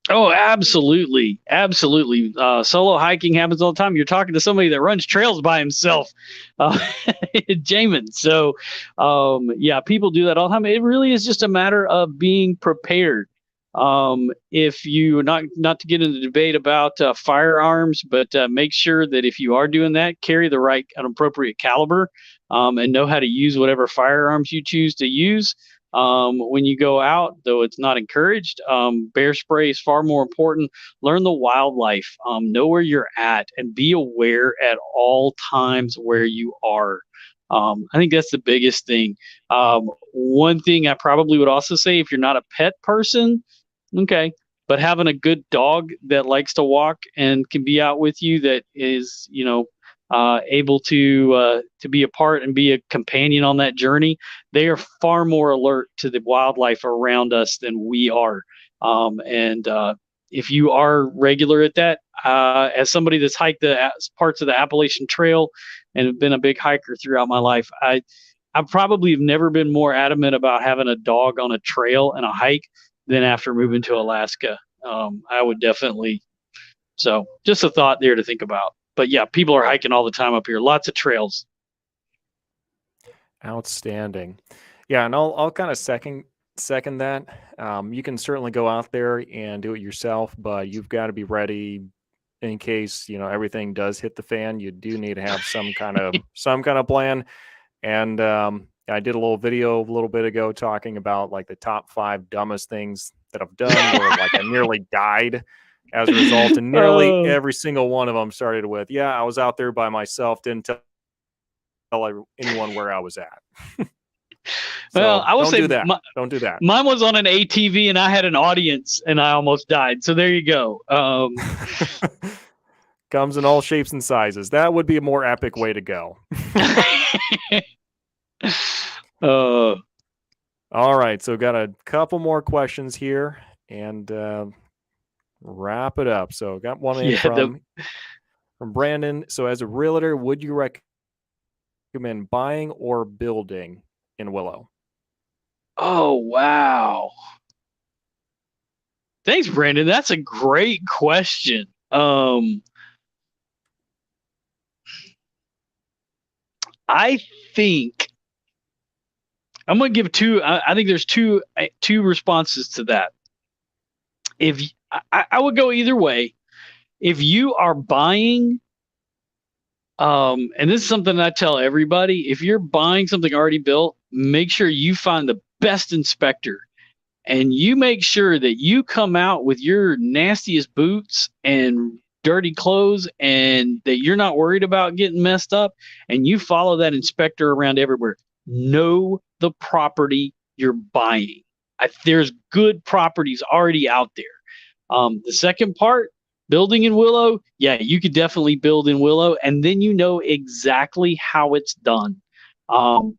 Oh, absolutely, absolutely. Solo hiking happens all the time. You're talking to somebody that runs trails by himself, uh, Jamin. So, yeah, people do that all the time. It really is just a matter of being prepared. If you not to get into the debate about firearms, but make sure that if you are doing that, carry the right and appropriate caliber, and know how to use whatever firearms you choose to use. When you go out, though it's not encouraged, bear spray is far more important. Learn the wildlife, know where you're at, and be aware at all times where you are. I think that's the biggest thing. One thing I probably would also say, if you're not a pet person, okay, but having a good dog that likes to walk and can be out with you, that is, able to be a part and be a companion on that journey, they are far more alert to the wildlife around us than we are. And if you are regular at that, as somebody that's hiked the parts of the Appalachian Trail and have been a big hiker throughout my life, I probably have never been more adamant about having a dog on a trail and a hike than after moving to Alaska. I would definitely. So just a thought there to think about. But yeah, people are hiking all the time up here. Lots of trails. Outstanding. Yeah, and I'll kind of second that. You can certainly go out there and do it yourself, but you've got to be ready in case everything does hit the fan. You do need to have some kind of plan. And I did a little video a little bit ago talking about like the top 5 dumbest things that I've done, where like I nearly died as a result, and nearly Oh, every single one of them started with, "Yeah, I was out there by myself, didn't tell anyone where I was at." well, So I will don't say do that. Don't do that. mine was on an ATV and I had an audience and I almost died. So there you go. Comes in all shapes and sizes. That would be a more epic way to go. uh, All right, so got a couple more questions here, and wrap it up. So got one in yeah. from Brandon. So as a realtor, would you recommend buying or building in Willow? Oh, wow. Thanks, Brandon. That's a great question. I think I'm going to give two. I think there's two responses to that. If I would go either way. If you are buying, and this is something I tell everybody, if you're buying something already built, make sure you find the best inspector, and you make sure that you come out with your nastiest boots and dirty clothes, and that you're not worried about getting messed up, and you follow that inspector around everywhere. Know the property you're buying. There's good properties already out there. The second part, building in Willow, yeah, you could definitely build in Willow, and then you know exactly how it's done. Um,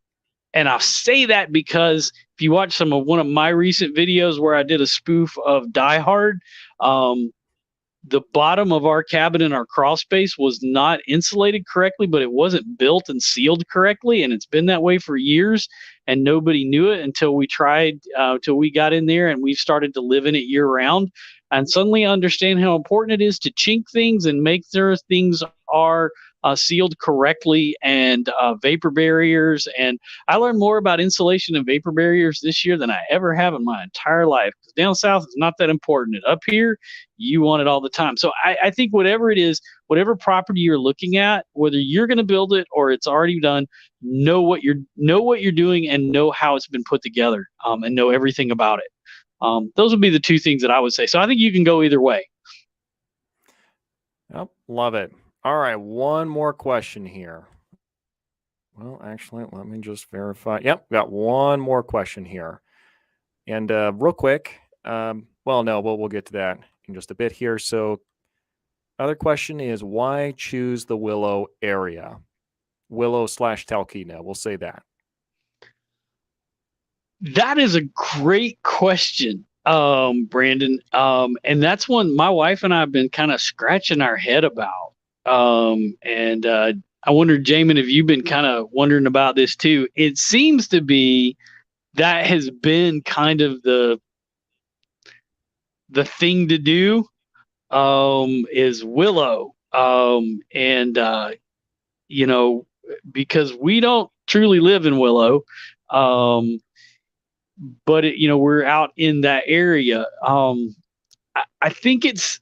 and I say that because if you watch one of my recent videos where I did a spoof of Die Hard, um, the bottom of our cabin in our crawl space was not insulated correctly, but it wasn't built and sealed correctly, and it's been that way for years, and nobody knew it until we tried, till we got in there and we started to live in it year round, and suddenly understand how important it is to chink things and make sure things are sealed correctly, and vapor barriers. And I learned more about insulation and vapor barriers this year than I ever have in my entire life. Because down south, it's not that important. And up here, you want it all the time. So I think whatever it is, whatever property you're looking at, whether you're going to build it or it's already done, know what you're doing and know how it's been put together, and know everything about it. Those would be the two things that I would say. So I think you can go either way. Yep, love it. All right, one more question here. Well, actually, let me just verify. Yep, got one more question here. And real quick, well, no, we'll get to that in just a bit here. So, other question is, why choose the Willow area? Willow/Talkeetna, we'll say that. That is a great question, Brandon. And that's one my wife and I have been kind of scratching our head about. And I wonder, Jamin, if you've been kind of wondering about this too. It seems to be that has been kind of the thing to do, is Willow. And because we don't truly live in Willow, but we're out in that area. I think it's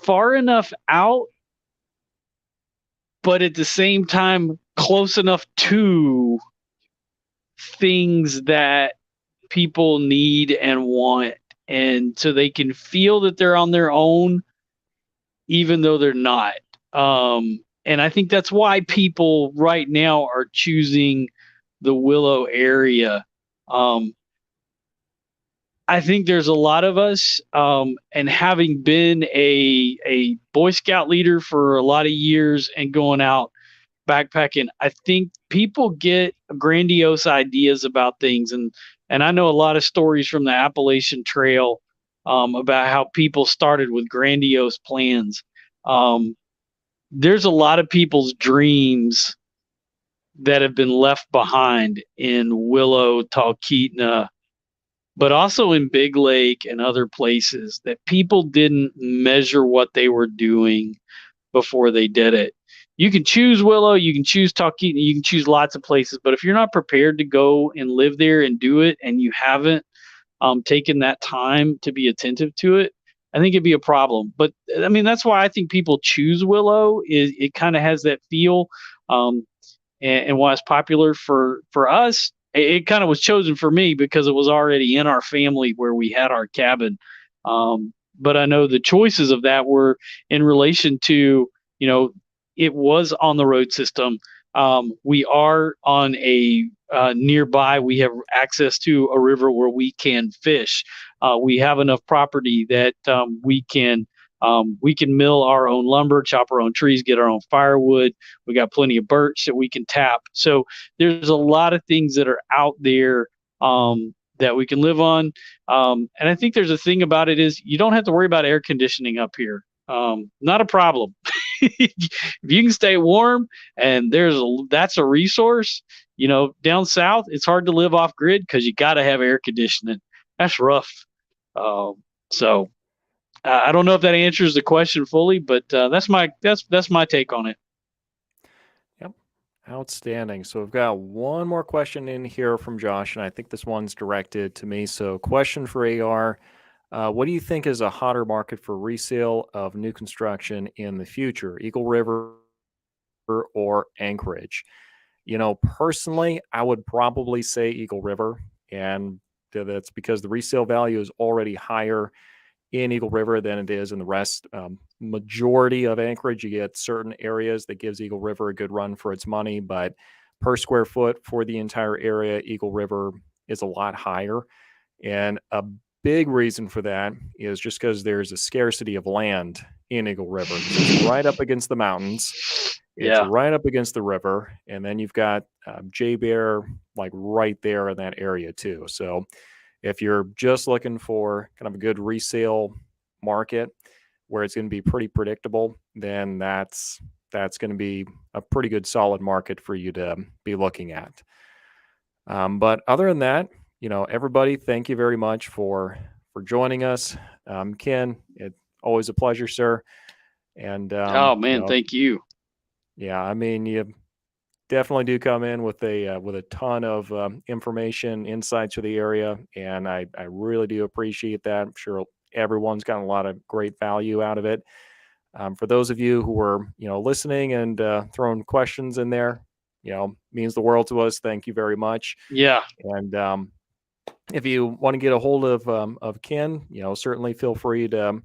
far enough out, but at the same time close enough to things that people need and want, and so they can feel that they're on their own even though they're not. And I think that's why people right now are choosing the Willow area. I think there's a lot of us, and having been a Boy Scout leader for a lot of years and going out backpacking, I think people get grandiose ideas about things. And I know a lot of stories from the Appalachian Trail, about how people started with grandiose plans. There's a lot of people's dreams that have been left behind in Willow, Talkeetna, but also in Big Lake and other places that people didn't measure what they were doing before they did it. You can choose Willow, you can choose Talkeetna, you can choose lots of places, but if you're not prepared to go and live there and do it, and you haven't taken that time to be attentive to it, I think it'd be a problem. But I mean, that's why I think people choose Willow. Is it kind of has that feel, and why it's popular for us. It kind of was chosen for me because it was already in our family where we had our cabin. But I know the choices of that were in relation to, it was on the road system. We are on a nearby. We have access to a river where we can fish. We have enough property that we can mill our own lumber, chop our own trees, get our own firewood. We got plenty of birch that we can tap. So there's a lot of things that are out there that we can live on. And I think there's a thing about it is you don't have to worry about air conditioning up here. Not a problem. If you can stay warm, and that's a resource. Down south, it's hard to live off grid because you got to have air conditioning. That's rough. So I don't know if that answers the question fully, but that's my take on it. Yep, outstanding. So we've got one more question in here from Josh, and I think this one's directed to me. So, question for AR. What do you think is a hotter market for resale of new construction in the future, Eagle River or Anchorage? Personally, I would probably say Eagle River, and that's because the resale value is already higher in Eagle River than it is in the rest. Majority of Anchorage, you get certain areas that gives Eagle River a good run for its money, but per square foot for the entire area, Eagle River is a lot higher. And a big reason for that is just because there's a scarcity of land in Eagle River. It's right up against the mountains. It's right up against the river. And then you've got J Bear like right there in that area too. So if you're just looking for kind of a good resale market where it's going to be pretty predictable, then that's going to be a pretty good solid market for you to be looking at. But other than that, everybody, thank you very much for joining us. Ken, it's always a pleasure, sir. And Oh man, thank you. yeah, I mean, you definitely do come in with a ton of information, insights to the area, and I really do appreciate that. I'm sure everyone's gotten a lot of great value out of it. For those of you who are listening and throwing questions in there, means the world to us. Thank you very much. Yeah. And if you want to get a hold of Ken, certainly feel free to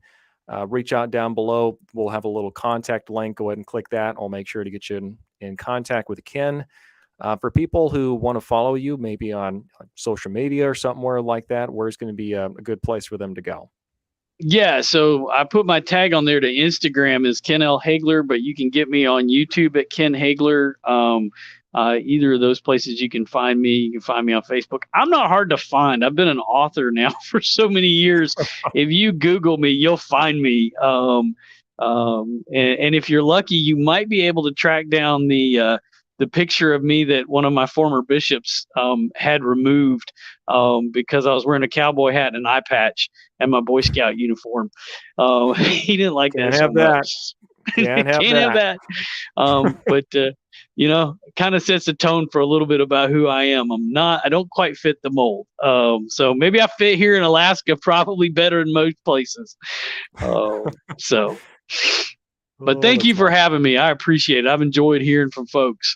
reach out down below. We'll have a little contact link. Go ahead and click that. I'll make sure to get you in contact with Ken. For people who want to follow you, maybe on social media or somewhere like that, where's going to be a good place for them to go? Yeah, so I put my tag on there to Instagram as Ken L. Hagler, but you can get me on YouTube at Ken Hagler. Either of those places you can find me. You can find me on Facebook. I'm not hard to find. I've been an author now for so many years. If you Google me, you'll find me. And if you're lucky, you might be able to track down the picture of me that one of my former bishops had removed because I was wearing a cowboy hat and an eye patch and my Boy Scout uniform. He didn't like Can't that so have that. much. Can't have Can't have that. But kind of sets a tone for a little bit about who I am. I don't quite fit the mold. So maybe I fit here in Alaska probably better than most places. So, but thank you for having me. I appreciate it. I've enjoyed hearing from folks.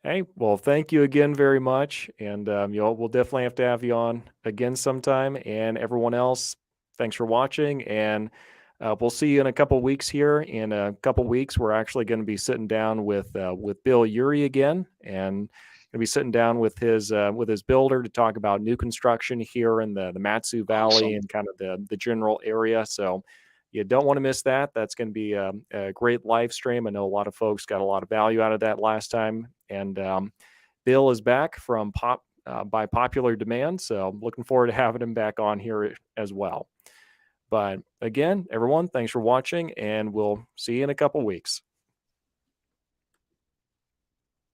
Hey, well, thank you again very much. And we'll definitely have to have you on again sometime. And everyone else, thanks for watching. And we'll see you in a couple weeks here. In a couple weeks, we're actually going to be sitting down with Bill Urey again, and going to be sitting down with his builder to talk about new construction here in the Matsu Valley and kind of the general area. So you don't want to miss that. That's going to be a great live stream. I know a lot of folks got a lot of value out of that last time. And Bill is back from by popular demand. So I'm looking forward to having him back on here as well. But again, everyone, thanks for watching, and we'll see you in a couple weeks.